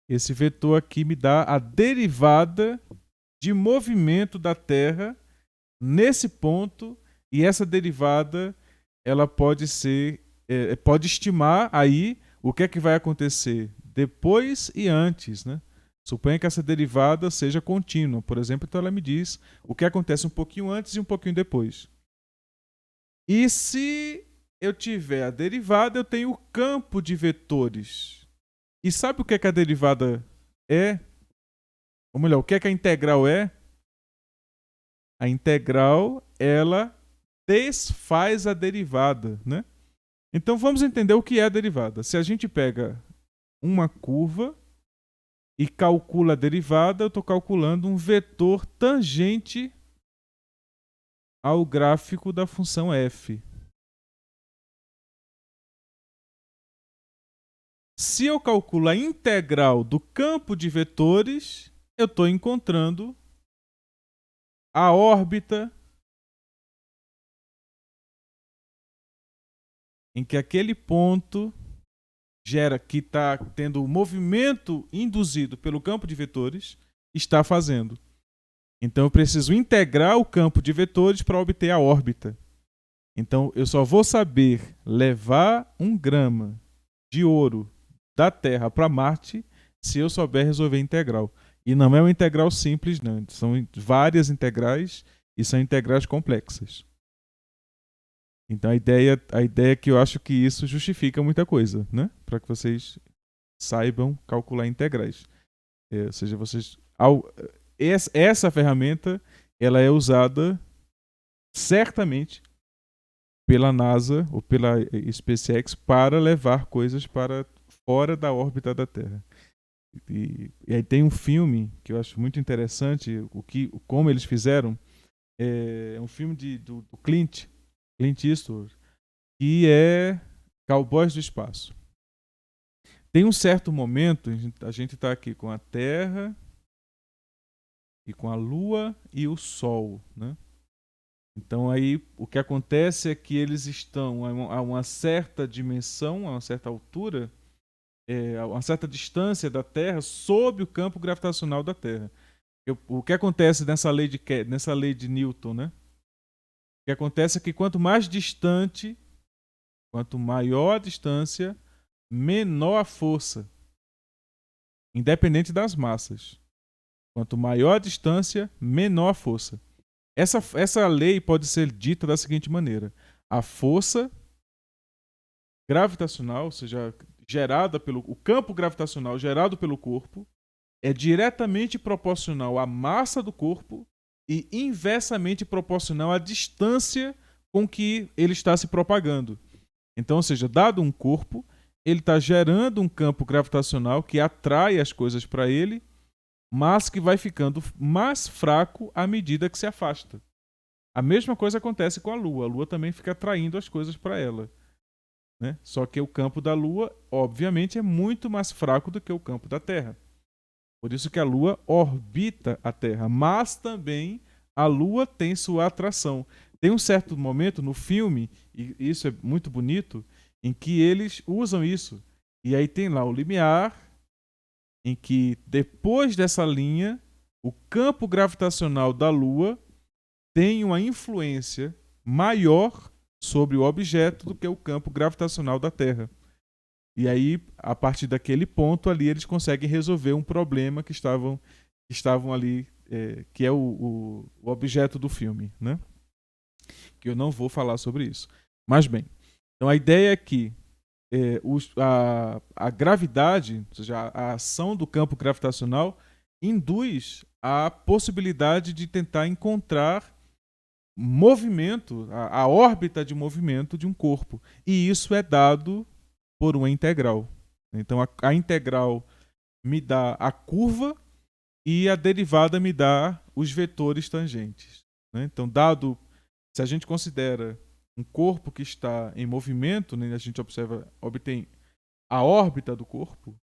Speaker 1: Esse vetor aqui me dá a derivada de movimento da Terra nesse ponto, e essa derivada ela pode ser, pode estimar aí o que é que vai acontecer depois e antes, né? Suponha que essa derivada seja contínua, por exemplo, então ela me diz o que acontece um pouquinho antes e um pouquinho depois. E se eu tiver a derivada, eu tenho o campo de vetores. E sabe o que é que a derivada é? Ou melhor, o que é que a integral é? A integral, ela desfaz a derivada, né? Então vamos entender o que é a derivada. Se a gente pega uma curva e calcula a derivada, eu estou calculando um vetor tangente ao gráfico da função f. Se eu calculo a integral do campo de vetores, eu estou encontrando a órbita em que aquele ponto gera, que está tendo o movimento induzido pelo campo de vetores, está fazendo. Então eu preciso integrar o campo de vetores para obter a órbita. Então eu só vou saber levar 1 grama de ouro da Terra para Marte se eu souber resolver a integral. E não é uma integral simples, não. São várias integrais e são integrais complexas. Então a ideia é que eu acho que isso justifica muita coisa, né? Para que vocês saibam calcular integrais. Ou seja, essa ferramenta ela é usada certamente pela NASA ou pela SpaceX para levar coisas para fora da órbita da Terra. E aí tem um filme que eu acho muito interessante, como eles fizeram. É um filme do Clint Eastwood, que é Cowboys do Espaço. Tem um certo momento, a gente está aqui com a Terra e com a Lua e o Sol, né? Então aí o que acontece é que eles estão a uma certa dimensão, a uma certa altura, a uma certa distância da Terra, sob o campo gravitacional da Terra. O que acontece nessa lei de Newton, né? O que acontece é que quanto mais distante, quanto maior a distância, menor a força, independente das massas. Quanto maior a distância, menor a força. Essa lei pode ser dita da seguinte maneira: a força gravitacional, ou seja, o campo gravitacional gerado pelo corpo, é diretamente proporcional à massa do corpo e inversamente proporcional à distância com que ele está se propagando. Então, ou seja, dado um corpo, ele está gerando um campo gravitacional que atrai as coisas para ele, mas que vai ficando mais fraco à medida que se afasta. A mesma coisa acontece com a Lua. A Lua também fica atraindo as coisas para ela. né? Só que o campo da Lua, obviamente, é muito mais fraco do que o campo da Terra. Por isso que a Lua orbita a Terra, mas também a Lua tem sua atração. Tem um certo momento no filme, e isso é muito bonito, em que eles usam isso. E aí tem lá o limiar, em que depois dessa linha, o campo gravitacional da Lua tem uma influência maior sobre o objeto do que o campo gravitacional da Terra. E aí, a partir daquele ponto ali, eles conseguem resolver um problema que estavam ali, que é o objeto do filme, né? Que eu não vou falar sobre isso. Mas bem, então a ideia é que a gravidade, ou seja, a ação do campo gravitacional, induz a possibilidade de tentar encontrar movimento, a órbita de movimento de um corpo. E isso é dado por uma integral. Então a integral me dá a curva e a derivada me dá os vetores tangentes, né? Então, se a gente considera um corpo que está em movimento, né, a gente obtém a órbita do corpo,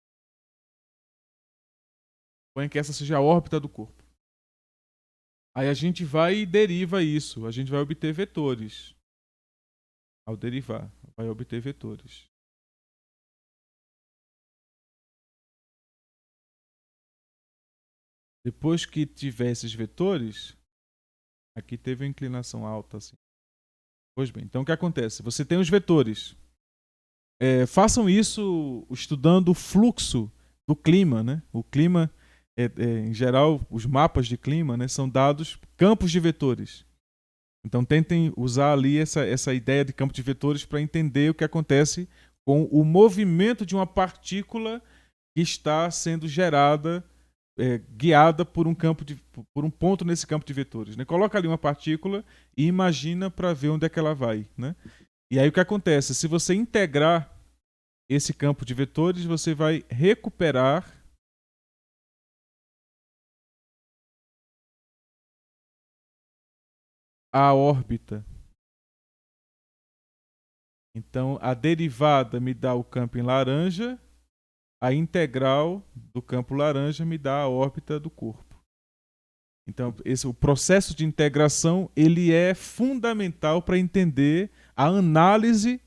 Speaker 1: põe que essa seja a órbita do corpo. Aí a gente vai e deriva isso, a gente vai obter vetores. Ao derivar, vai obter vetores. Depois que tiver esses vetores, aqui teve uma inclinação alta assim. Pois bem, então o que acontece? Você tem os vetores. Façam isso estudando o fluxo do clima, né? O clima, em geral, os mapas de clima, né, são dados campos de vetores. Então tentem usar ali essa ideia de campo de vetores para entender o que acontece com o movimento de uma partícula que está sendo gerada, guiada por por um ponto nesse campo de vetores, né? Coloca ali uma partícula e imagina para ver onde é que ela vai, né? E aí o que acontece? Se você integrar esse campo de vetores, você vai recuperar a órbita. Então, a derivada me dá o campo em laranja, a integral do campo laranja me dá a órbita do corpo. Então, o processo de integração ele é fundamental para entender a análise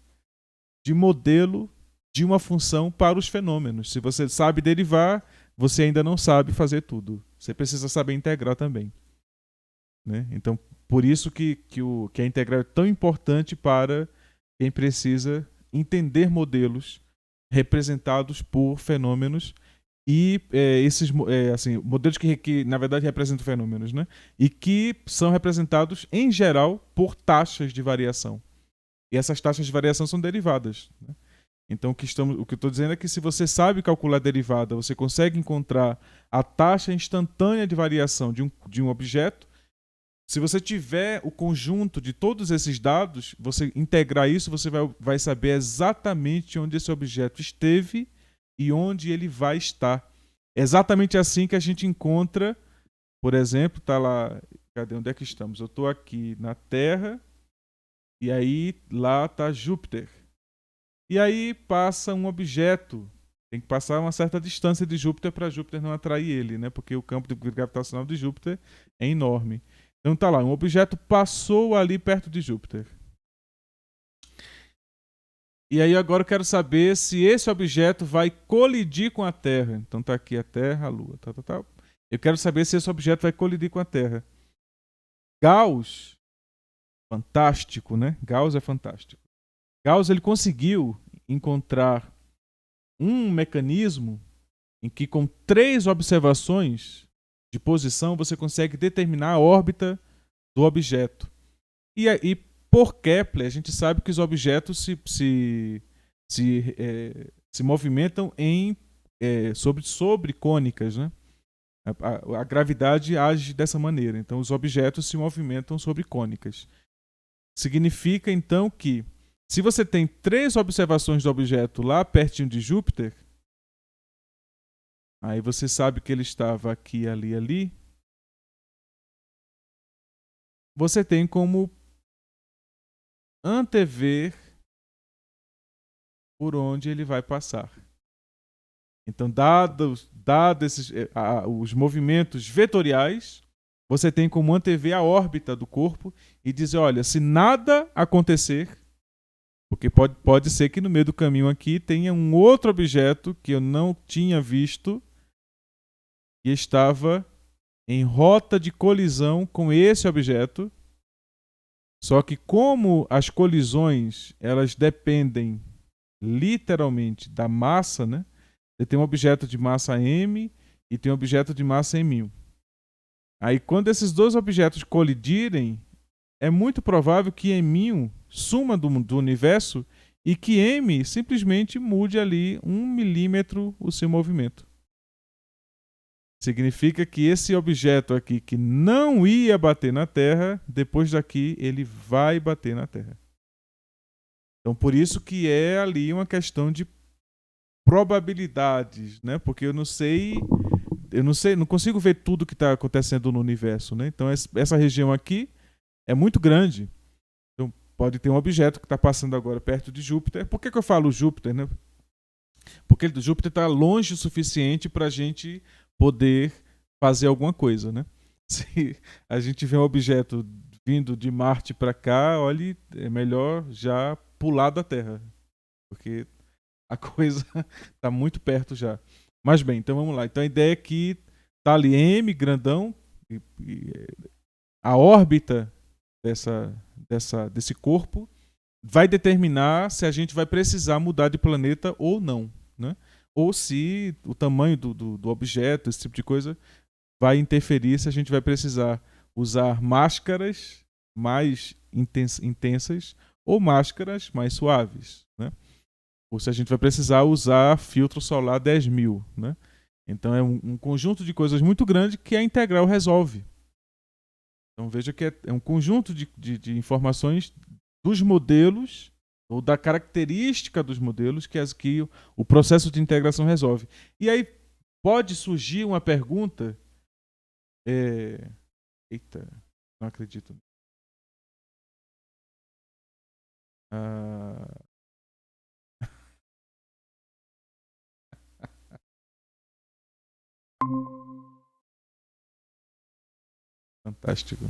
Speaker 1: de modelo de uma função para os fenômenos. Se você sabe derivar, você ainda não sabe fazer tudo. Você precisa saber integrar também, né? Então, por isso que a integral é tão importante para quem precisa entender modelos representados por fenômenos e esses assim, modelos que na verdade representam fenômenos, né? E que são representados em geral por taxas de variação. E essas taxas de variação são derivadas, né? Então o que eu estou dizendo é que se você sabe calcular a derivada, você consegue encontrar a taxa instantânea de variação de um objeto. Se você tiver o conjunto de todos esses dados, você integrar isso, você vai saber exatamente onde esse objeto esteve e onde ele vai estar. É exatamente assim que a gente encontra, por exemplo, tá lá, cadê, onde é que estamos? Eu estou aqui na Terra e aí lá está Júpiter. E aí passa um objeto, tem que passar uma certa distância de Júpiter para Júpiter não atrair ele, né? Porque o campo gravitacional de Júpiter é enorme. Então tá lá, um objeto passou ali perto de Júpiter. E aí agora eu quero saber se esse objeto vai colidir com a Terra. Então tá aqui a Terra, a Lua, tá. Eu quero saber se esse objeto vai colidir com a Terra. Gauss, fantástico, né? Gauss é fantástico. Gauss ele conseguiu encontrar um mecanismo em que com 3 observações de posição você consegue determinar a órbita do objeto. E por Kepler, a gente sabe que os objetos se movimentam sobre cônicas, né? A gravidade age dessa maneira. Então, os objetos se movimentam sobre cônicas. Significa, então, que se você tem 3 observações do objeto lá pertinho de Júpiter, aí você sabe que ele estava aqui, ali. Você tem como antever por onde ele vai passar. Então, dados os movimentos vetoriais, você tem como antever a órbita do corpo e dizer, olha, se nada acontecer, porque pode ser que no meio do caminho aqui tenha um outro objeto que eu não tinha visto e estava em rota de colisão com esse objeto. Só que como as colisões, elas dependem literalmente da massa, né? Você tem um objeto de massa m e tem um objeto de massa m1. Aí quando esses dois objetos colidirem, é muito provável que m1 suma do universo e que m simplesmente mude ali 1 milímetro o seu movimento. Significa que esse objeto aqui que não ia bater na Terra, depois daqui ele vai bater na Terra. Então por isso que é ali uma questão de probabilidades, né? Porque eu não sei, não consigo ver tudo que está acontecendo no universo, né? Então essa região aqui é muito grande. Então pode ter um objeto que está passando agora perto de Júpiter. Por que eu falo Júpiter, né? Porque Júpiter está longe o suficiente para a gente poder fazer alguma coisa, né? Se a gente vê um objeto vindo de Marte para cá, olhe, é melhor já pular da Terra, porque a coisa está muito perto já. Mas bem, então vamos lá. Então a ideia é que tá ali M grandão, e a órbita desse corpo vai determinar se a gente vai precisar mudar de planeta ou não, né? Ou se o tamanho do objeto, esse tipo de coisa, vai interferir se a gente vai precisar usar máscaras mais intensas ou máscaras mais suaves, né? Ou se a gente vai precisar usar filtro solar 10.000, né? Então é um conjunto de coisas muito grande que a integral resolve. Então veja que é um conjunto de informações dos modelos ou da característica dos modelos que o processo de integração resolve. E aí pode surgir uma pergunta. Eita, não acredito. Fantástico.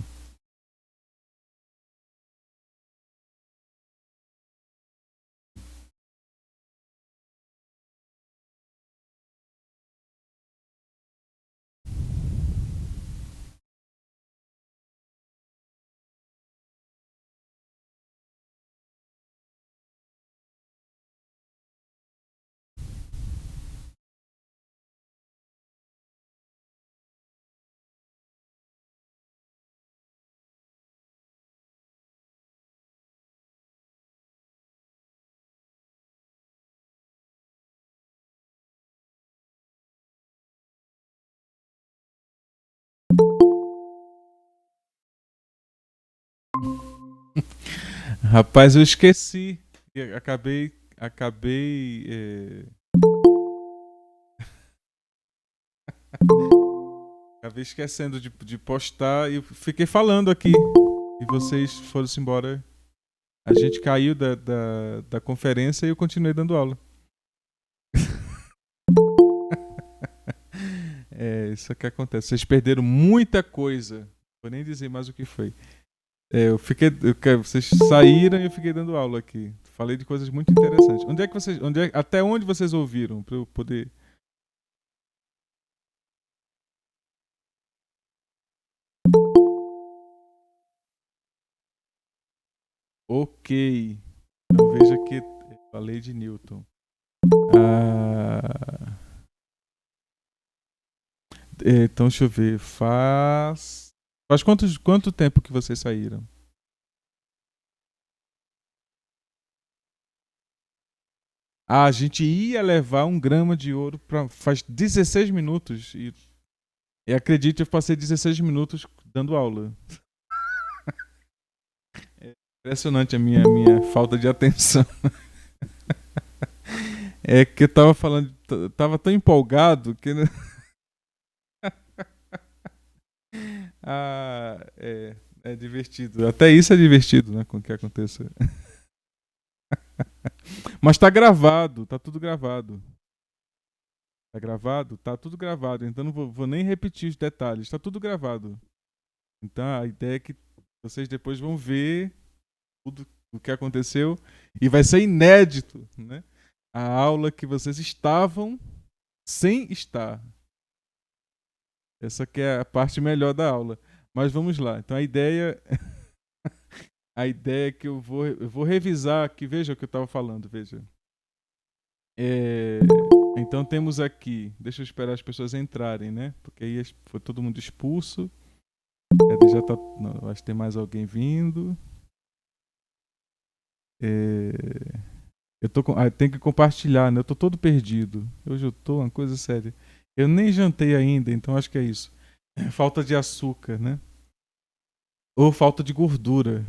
Speaker 1: Rapaz, eu esqueci. Acabei. Acabei esquecendo de postar e fiquei falando aqui. E vocês foram-se embora. A gente caiu da conferência e eu continuei dando aula. É, isso que acontece. Vocês perderam muita coisa. Não vou nem dizer mais o que foi. Vocês saíram e eu fiquei dando aula aqui. Falei de coisas muito interessantes. Até onde vocês ouviram para eu poder? Ok. Então veja que falei de Newton. Então deixa eu ver. Faz quanto tempo que vocês saíram? A gente ia levar 1 grama de ouro faz 16 minutos. E acredite, eu passei 16 minutos dando aula. É impressionante a minha falta de atenção. É que eu tava falando, tava tão empolgado que. É divertido. Até isso é divertido, né? Com o que aconteça. Mas tá gravado, tá tudo gravado. Tá gravado? Tá tudo gravado. Então não vou nem repetir os detalhes. Tá tudo gravado. Então a ideia é que vocês depois vão ver tudo o que aconteceu e vai ser inédito, né? A aula que vocês estavam sem estar. Essa que é a parte melhor da aula. Mas vamos lá. Então a ideia é que eu vou revisar aqui, veja o que eu estava falando, veja. Então temos aqui, deixa eu esperar as pessoas entrarem, né? Porque aí foi todo mundo expulso. Já tá, não, acho que tem mais alguém vindo. Eu tenho que compartilhar, né? Eu tô todo perdido. Hoje eu tô uma coisa séria. Eu nem jantei ainda, então acho que é isso. Falta de açúcar, né? Ou falta de gordura.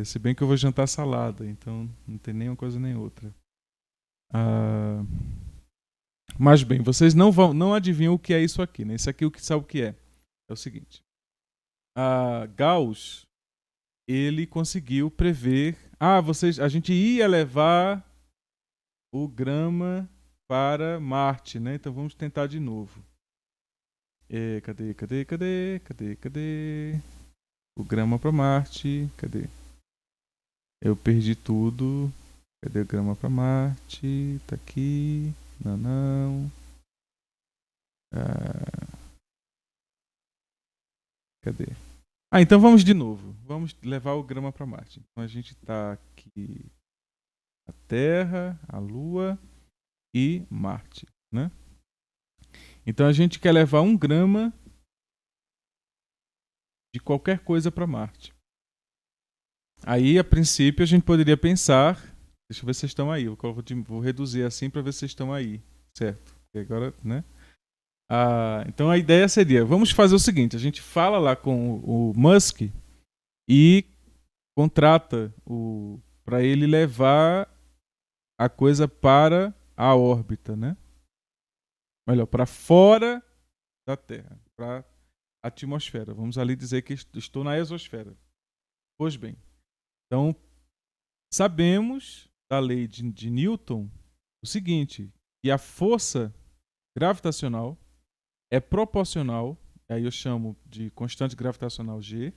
Speaker 1: Se bem que eu vou jantar salada, então não tem nem uma coisa nem outra. Mas bem, vocês não adivinham o que é isso aqui, né? Isso aqui o que sabe o que é? É o seguinte. Gauss, ele conseguiu prever. A gente ia levar o grama para Marte, né? Então vamos tentar de novo. Cadê? O grama para Marte. Cadê? Eu perdi tudo. Cadê o grama para Marte? Tá aqui. Não. Cadê? Então vamos de novo. Vamos levar o grama para Marte. Então a gente tá aqui. A Terra, a Lua e Marte, né? Então a gente quer levar 1 grama de qualquer coisa para Marte. Aí, a princípio, a gente poderia pensar... Deixa eu ver se vocês estão aí. Vou reduzir assim para ver se vocês estão aí. Certo? E agora, né? Então a ideia seria... Vamos fazer o seguinte. A gente fala lá com o Musk e contrata para ele levar a coisa para a órbita, né? Melhor, para fora da Terra. Para a atmosfera. Vamos ali dizer que estou na exosfera. Pois bem. Então, sabemos da lei de Newton o seguinte, que a força gravitacional é proporcional, aí eu chamo de constante gravitacional G,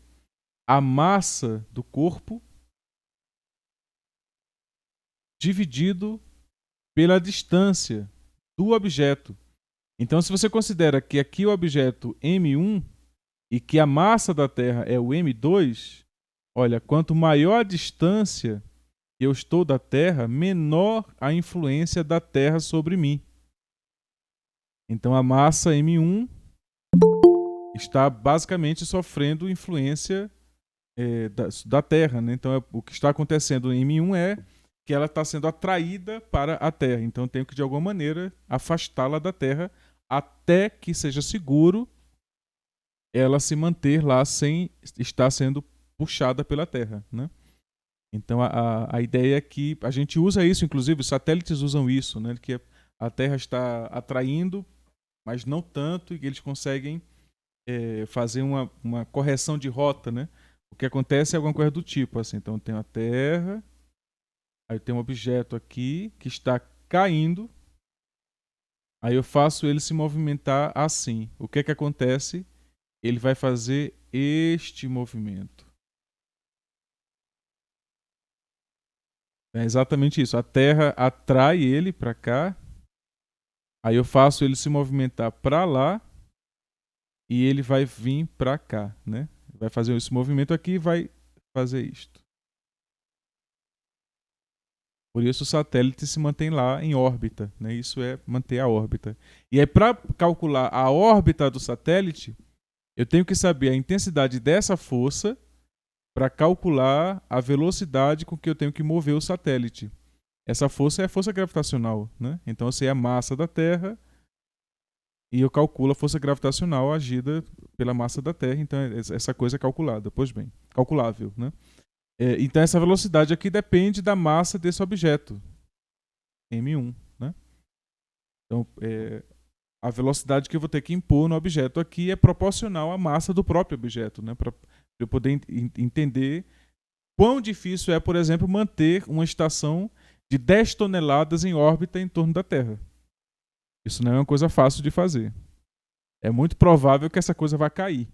Speaker 1: à massa do corpo dividido pela distância do objeto. Então, se você considera que aqui o objeto M1 e que a massa da Terra é o M2, olha, quanto maior a distância eu estou da Terra, menor a influência da Terra sobre mim. Então a massa M1 está basicamente sofrendo influência da Terra, né? Então o que está acontecendo em M1 é que ela está sendo atraída para a Terra. Então eu tenho que de alguma maneira afastá-la da Terra até que seja seguro ela se manter lá sem estar sendo puxada pela Terra, né? Então a ideia é que a gente usa isso, inclusive os satélites usam isso, né? Que a Terra está atraindo, mas não tanto, e que eles conseguem fazer uma correção de rota, né? O que acontece é alguma coisa do tipo, assim. Então tem a Terra, aí tem um objeto aqui que está caindo, aí eu faço ele se movimentar assim. O que acontece? Ele vai fazer este movimento. É exatamente isso. A Terra atrai ele para cá. Aí eu faço ele se movimentar para lá. E ele vai vir para cá, né? Vai fazer esse movimento aqui e vai fazer isto. Por isso o satélite se mantém lá em órbita, né? Isso é manter a órbita. E aí para calcular a órbita do satélite, eu tenho que saber a intensidade dessa força para calcular a velocidade com que eu tenho que mover o satélite. Essa força é a força gravitacional, né? Então eu sei a massa da Terra e eu calculo a força gravitacional agida pela massa da Terra. Então essa coisa é calculada. Pois bem, calculável, né? Então essa velocidade aqui depende da massa desse objeto, M1, né? Então a velocidade que eu vou ter que impor no objeto aqui é proporcional à massa do próprio objeto, né? Para eu poder entender quão difícil é, por exemplo, manter uma estação de 10 toneladas em órbita em torno da Terra. Isso não é uma coisa fácil de fazer. É muito provável que essa coisa vai cair,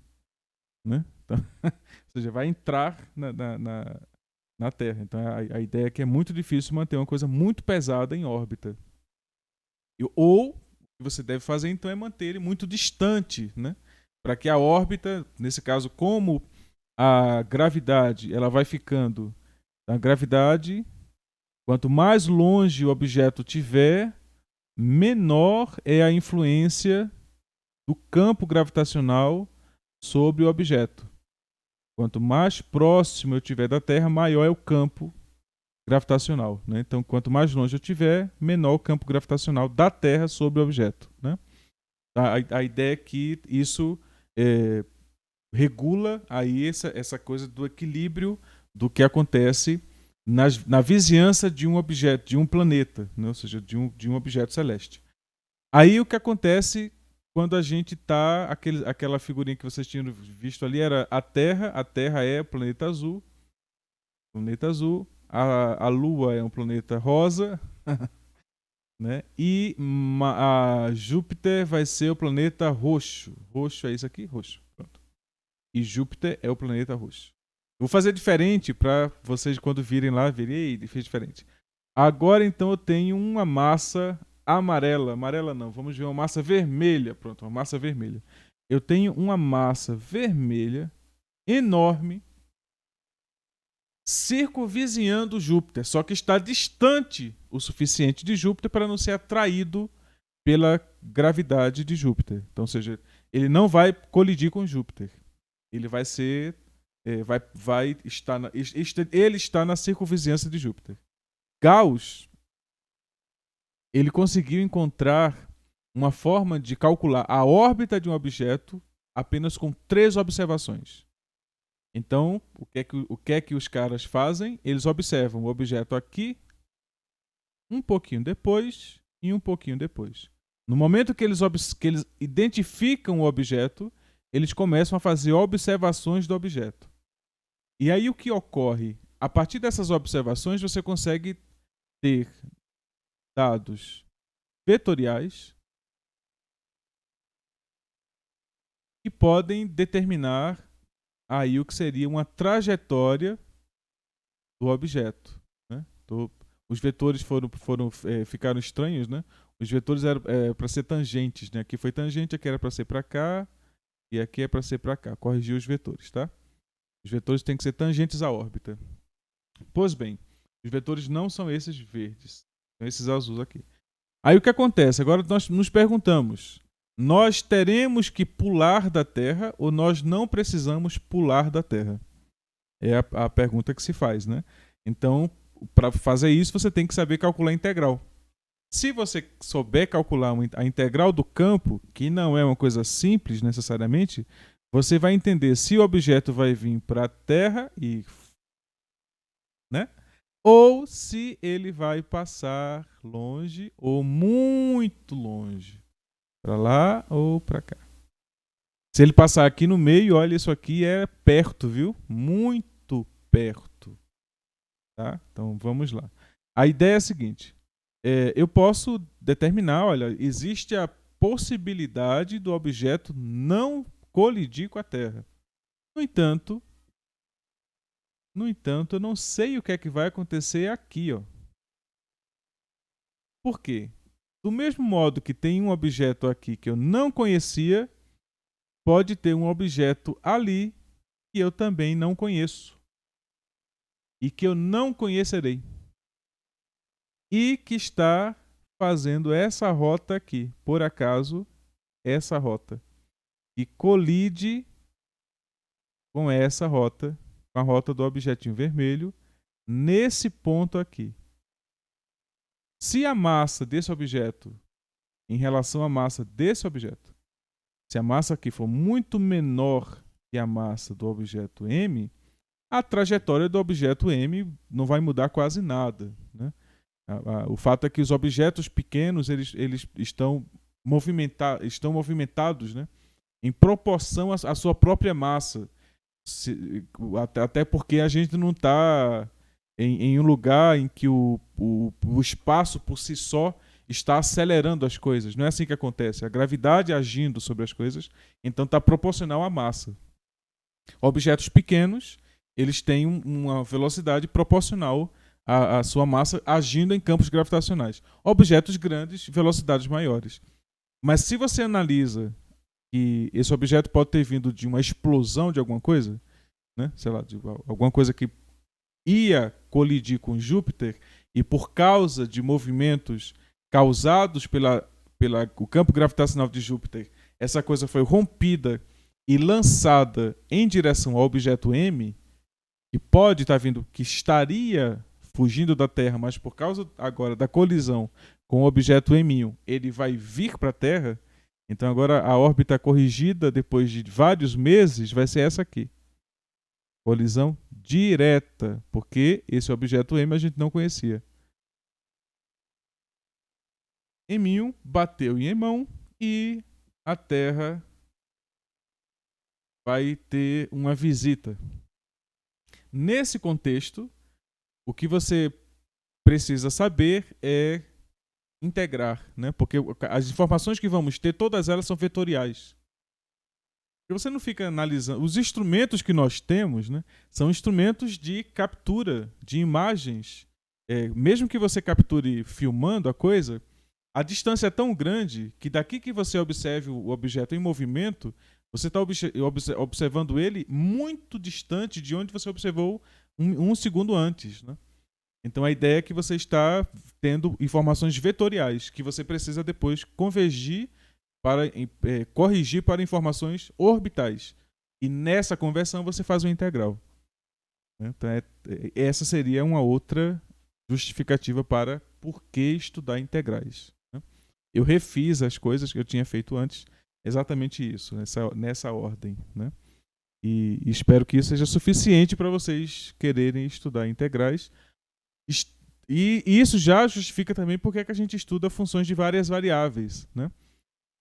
Speaker 1: né? Então, ou seja, vai entrar na Terra. Então a ideia é que é muito difícil manter uma coisa muito pesada em órbita. Ou o que você deve fazer então é manter ele muito distante, né? Para que a órbita, nesse caso, como a gravidade ela vai ficando, a gravidade, quanto mais longe o objeto tiver, menor é a influência do campo gravitacional sobre o objeto. Quanto mais próximo eu tiver da Terra, maior é o campo gravitacional, né? Então, quanto mais longe eu tiver, menor o campo gravitacional da Terra sobre o objeto, né? A ideia é que isso regula aí essa coisa do equilíbrio do que acontece na vizinhança de um objeto, de um planeta, né? Ou seja, de um objeto celeste. Aí o que acontece quando a gente está, aquela figurinha que vocês tinham visto ali era a Terra é o planeta azul, a Lua é um planeta rosa, né? E a Júpiter vai ser o planeta roxo. Roxo é isso aqui? Roxo. Pronto. E Júpiter é o planeta roxo. Vou fazer diferente para vocês, quando virem lá, verem, ei, fez diferente. Agora, então, eu tenho uma massa amarela. Amarela não, vamos ver uma massa vermelha. Pronto, uma massa vermelha. Eu tenho uma massa vermelha enorme circunvizinhando Júpiter, só que está distante o suficiente de Júpiter para não ser atraído pela gravidade de Júpiter. Então, ou seja, ele não vai colidir com Júpiter. Ele vai ser, vai estar, ele está na circunvizinhança de Júpiter. Gauss, ele conseguiu encontrar uma forma de calcular a órbita de um objeto apenas com 3 observações. Então, o que é que os caras fazem? Eles observam o objeto aqui, um pouquinho depois e um pouquinho depois. No momento que eles identificam o objeto, eles começam a fazer observações do objeto. E aí o que ocorre? A partir dessas observações, você consegue ter dados vetoriais que podem determinar aí o que seria uma trajetória do objeto, né? Os vetores ficaram estranhos, né? Os vetores eram para ser tangentes, né? Aqui foi tangente, aqui era para ser para cá e aqui é para ser para cá. Corrigir os vetores, tá? Os vetores têm que ser tangentes à órbita. Pois bem, os vetores não são esses verdes, são esses azuis aqui. Aí o que acontece? Agora nós nos perguntamos: nós teremos que pular da Terra ou nós não precisamos pular da Terra? É a pergunta que se faz, né? Então, para fazer isso, você tem que saber calcular a integral. Se você souber calcular a integral do campo, que não é uma coisa simples necessariamente, você vai entender se o objeto vai vir para a Terra né? Ou se ele vai passar longe ou muito longe. Para lá ou para cá. Se ele passar aqui no meio, olha, isso aqui é perto, viu? Muito perto. Tá? Então vamos lá. A ideia é a seguinte: eu posso determinar, olha, existe a possibilidade do objeto não colidir com a Terra. No entanto, eu não sei o que é que vai acontecer aqui, ó. Por quê? Do mesmo modo que tem um objeto aqui que eu não conhecia, pode ter um objeto ali que eu também não conheço e que eu não conhecerei e que está fazendo essa rota aqui, por acaso, essa rota, e colide com essa rota, com a rota do objetinho vermelho, nesse ponto aqui. Se a massa desse objeto, em relação à massa desse objeto, se a massa aqui for muito menor que a massa do objeto M, a trajetória do objeto M não vai mudar quase nada, né? O fato é que os objetos pequenos eles estão movimentados, né, em proporção à sua própria massa. Até porque a gente não está em um lugar em que o espaço por si só está acelerando as coisas. Não é assim que acontece. A gravidade agindo sobre as coisas, então está proporcional à massa. Objetos pequenos, eles têm uma velocidade proporcional à sua massa agindo em campos gravitacionais. Objetos grandes, velocidades maiores. Mas se você analisa que esse objeto pode ter vindo de uma explosão de alguma coisa, né? Sei lá, de alguma coisa que ia colidir com Júpiter e por causa de movimentos causados pelo campo gravitacional de Júpiter, essa coisa foi rompida e lançada em direção ao objeto M, que pode estar vindo, que estaria fugindo da Terra, mas por causa agora da colisão com o objeto M1, ele vai vir para a Terra. Então agora a órbita corrigida depois de vários meses vai ser essa aqui. Colisão direta, porque esse objeto M a gente não conhecia. M1 bateu em M1 e a Terra vai ter uma visita. Nesse contexto, o que você precisa saber é integrar, né? Porque as informações que vamos ter, todas elas são vetoriais. E você não fica analisando. Os instrumentos que nós temos, né, são instrumentos de captura de imagens. Mesmo que você capture filmando a coisa, a distância é tão grande que daqui que você observe o objeto em movimento, você está observando ele muito distante de onde você observou um segundo antes, né? Então a ideia é que você está tendo informações vetoriais que você precisa depois convergir para corrigir para informações orbitais. E nessa conversão você faz uma integral. Então essa seria uma outra justificativa para por que estudar integrais. Eu refiz as coisas que eu tinha feito antes, exatamente isso, nessa ordem, né? E espero que isso seja suficiente para vocês quererem estudar integrais. E isso já justifica também porque é que a gente estuda funções de várias variáveis, né?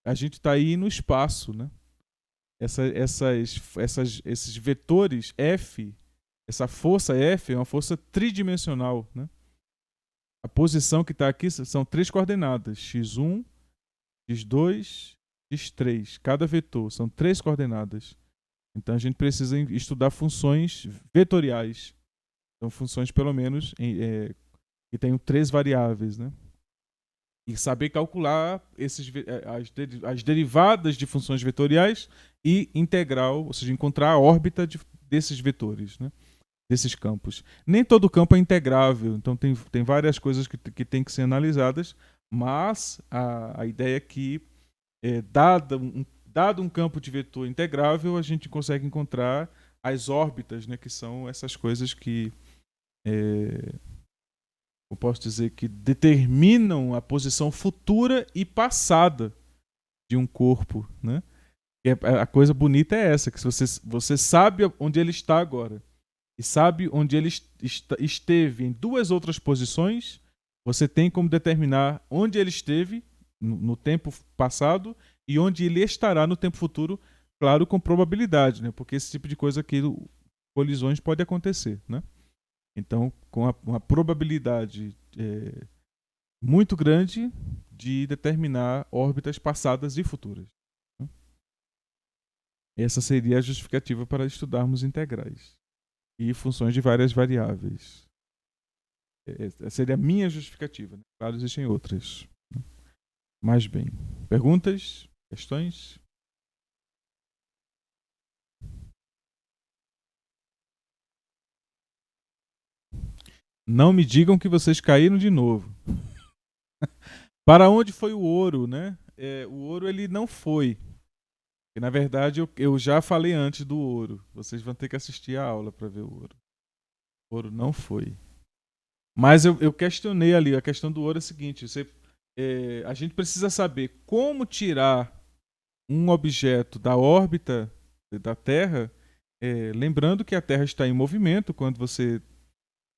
Speaker 1: A gente está aí no espaço, né? Esses vetores F, essa força F é uma força tridimensional, né? A posição que está aqui são 3 coordenadas, x1, x2, x3. Cada vetor são 3 coordenadas. Então a gente precisa estudar funções vetoriais. Então funções pelo menos que tenham 3 variáveis, né? E saber calcular as derivadas de funções vetoriais e integral, ou seja, encontrar a órbita desses vetores, né? Desses campos. Nem todo campo é integrável, então tem várias coisas que tem que ser analisadas, mas a ideia é que, dado um campo de vetor integrável, a gente consegue encontrar as órbitas, né, que são essas coisas que eu posso dizer que determinam a posição futura e passada de um corpo, né? E a coisa bonita é essa, que você sabe onde ele está agora e sabe onde ele esteve em 2 outras posições, você tem como determinar onde ele esteve no tempo passado e onde ele estará no tempo futuro, claro, com probabilidade, né? Porque esse tipo de coisa aqui, colisões pode acontecer, né? Então, com uma probabilidade muito grande de determinar órbitas passadas e futuras. Essa seria a justificativa para estudarmos integrais e funções de várias variáveis. Essa seria a minha justificativa, né? Claro, existem outras. Mas bem, perguntas? Questões? Não me digam que vocês caíram de novo. Para onde foi o ouro, né? O ouro ele não foi. E, na verdade, eu já falei antes do ouro. Vocês vão ter que assistir a aula para ver o ouro. O ouro não foi. Mas eu questionei ali. A questão do ouro é a seguinte. A gente precisa saber como tirar um objeto da órbita da Terra, lembrando que a Terra está em movimento quando você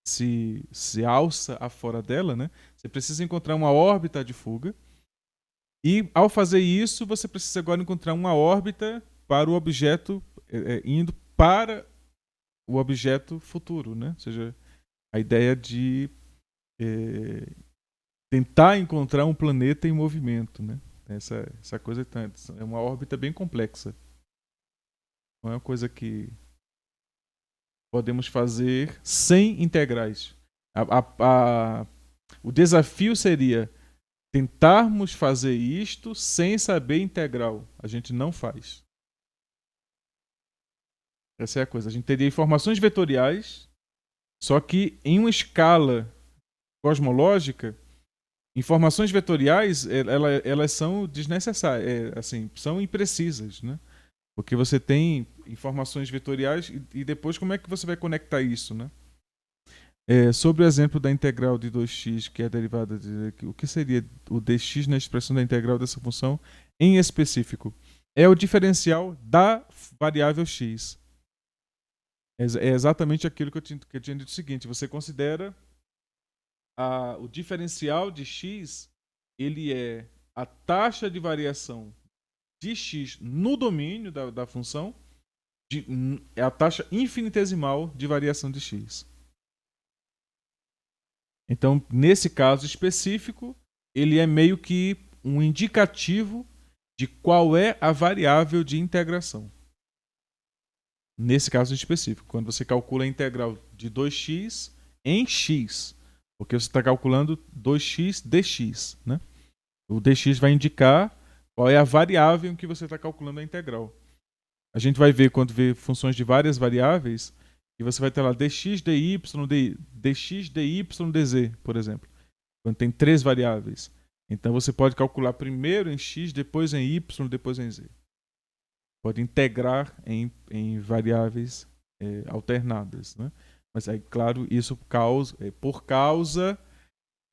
Speaker 1: se alça afora dela, né? Você precisa encontrar uma órbita de fuga. E ao fazer isso, você precisa agora encontrar uma órbita para o objeto, indo para o objeto futuro, né? Ou seja, a ideia de tentar encontrar um planeta em movimento, né? Essa coisa é uma órbita bem complexa. Não é uma coisa que podemos fazer sem integrais. O desafio seria tentarmos fazer isto sem saber integral. A gente não faz. Essa é a coisa. A gente teria informações vetoriais, só que em uma escala cosmológica, informações vetoriais elas são desnecessárias, assim, são imprecisas, né? Porque você tem informações vetoriais e depois como é que você vai conectar isso, né? Sobre o exemplo da integral de 2x, que é derivada de... O que seria o dx na expressão da integral dessa função em específico? É o diferencial da variável x. É exatamente aquilo que eu tinha dito o seguinte. Você considera o diferencial de x, ele é a taxa de variação de x no domínio da função, é a taxa infinitesimal de variação de x. Então, nesse caso específico, ele é meio que um indicativo de qual é a variável de integração. Nesse caso específico, quando você calcula a integral de 2x em x, porque você está calculando 2x dx, né? O dx vai indicar qual é a variável em que você está calculando a integral. A gente vai ver quando vê funções de várias variáveis, e você vai ter lá dx, dy, dx, dy, dz, por exemplo. Quando tem 3 variáveis. Então você pode calcular primeiro em x, depois em y, depois em z. Pode integrar em variáveis alternadas, né? Mas aí, claro, isso por causa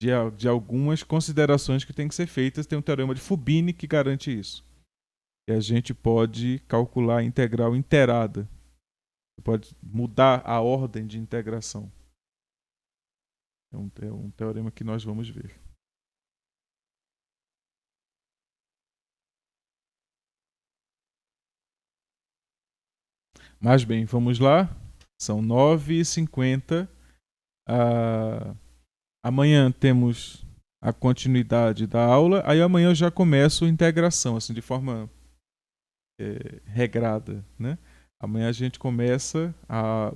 Speaker 1: de algumas considerações que têm que ser feitas. Tem um teorema de Fubini que garante isso. E a gente pode calcular a integral inteirada. Você pode mudar a ordem de integração. É um teorema que nós vamos ver. Mas bem, vamos lá. São 9h50. Amanhã temos a continuidade da aula. Aí amanhã eu já começo a integração, assim, de forma regrada, né? Amanhã a gente começa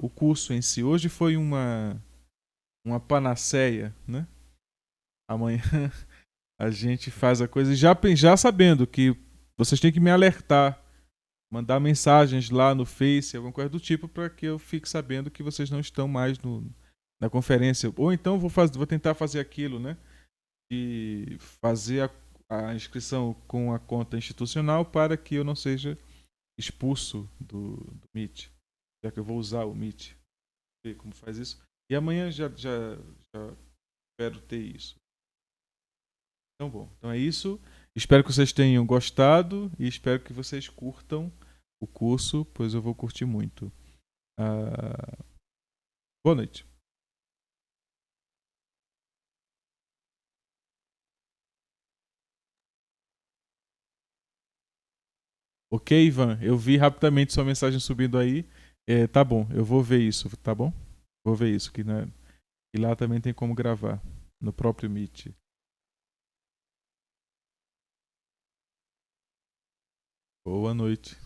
Speaker 1: o curso em si. Hoje foi uma panaceia, né? Amanhã a gente faz a coisa já sabendo que vocês têm que me alertar, mandar mensagens lá no Face, alguma coisa do tipo, para que eu fique sabendo que vocês não estão mais na conferência. Ou então vou tentar fazer aquilo, né? De fazer a inscrição com a conta institucional para que eu não seja expulso do Meet, já que eu vou usar o Meet. Ver como faz isso. E amanhã já espero ter isso. Então, bom. Então é isso. Espero que vocês tenham gostado e espero que vocês curtam o curso, pois eu vou curtir muito. Boa noite. Ok, Ivan? Eu vi rapidamente sua mensagem subindo aí. Tá bom, eu vou ver isso, tá bom? Vou ver isso, que lá também tem como gravar, no próprio Meet. Boa noite.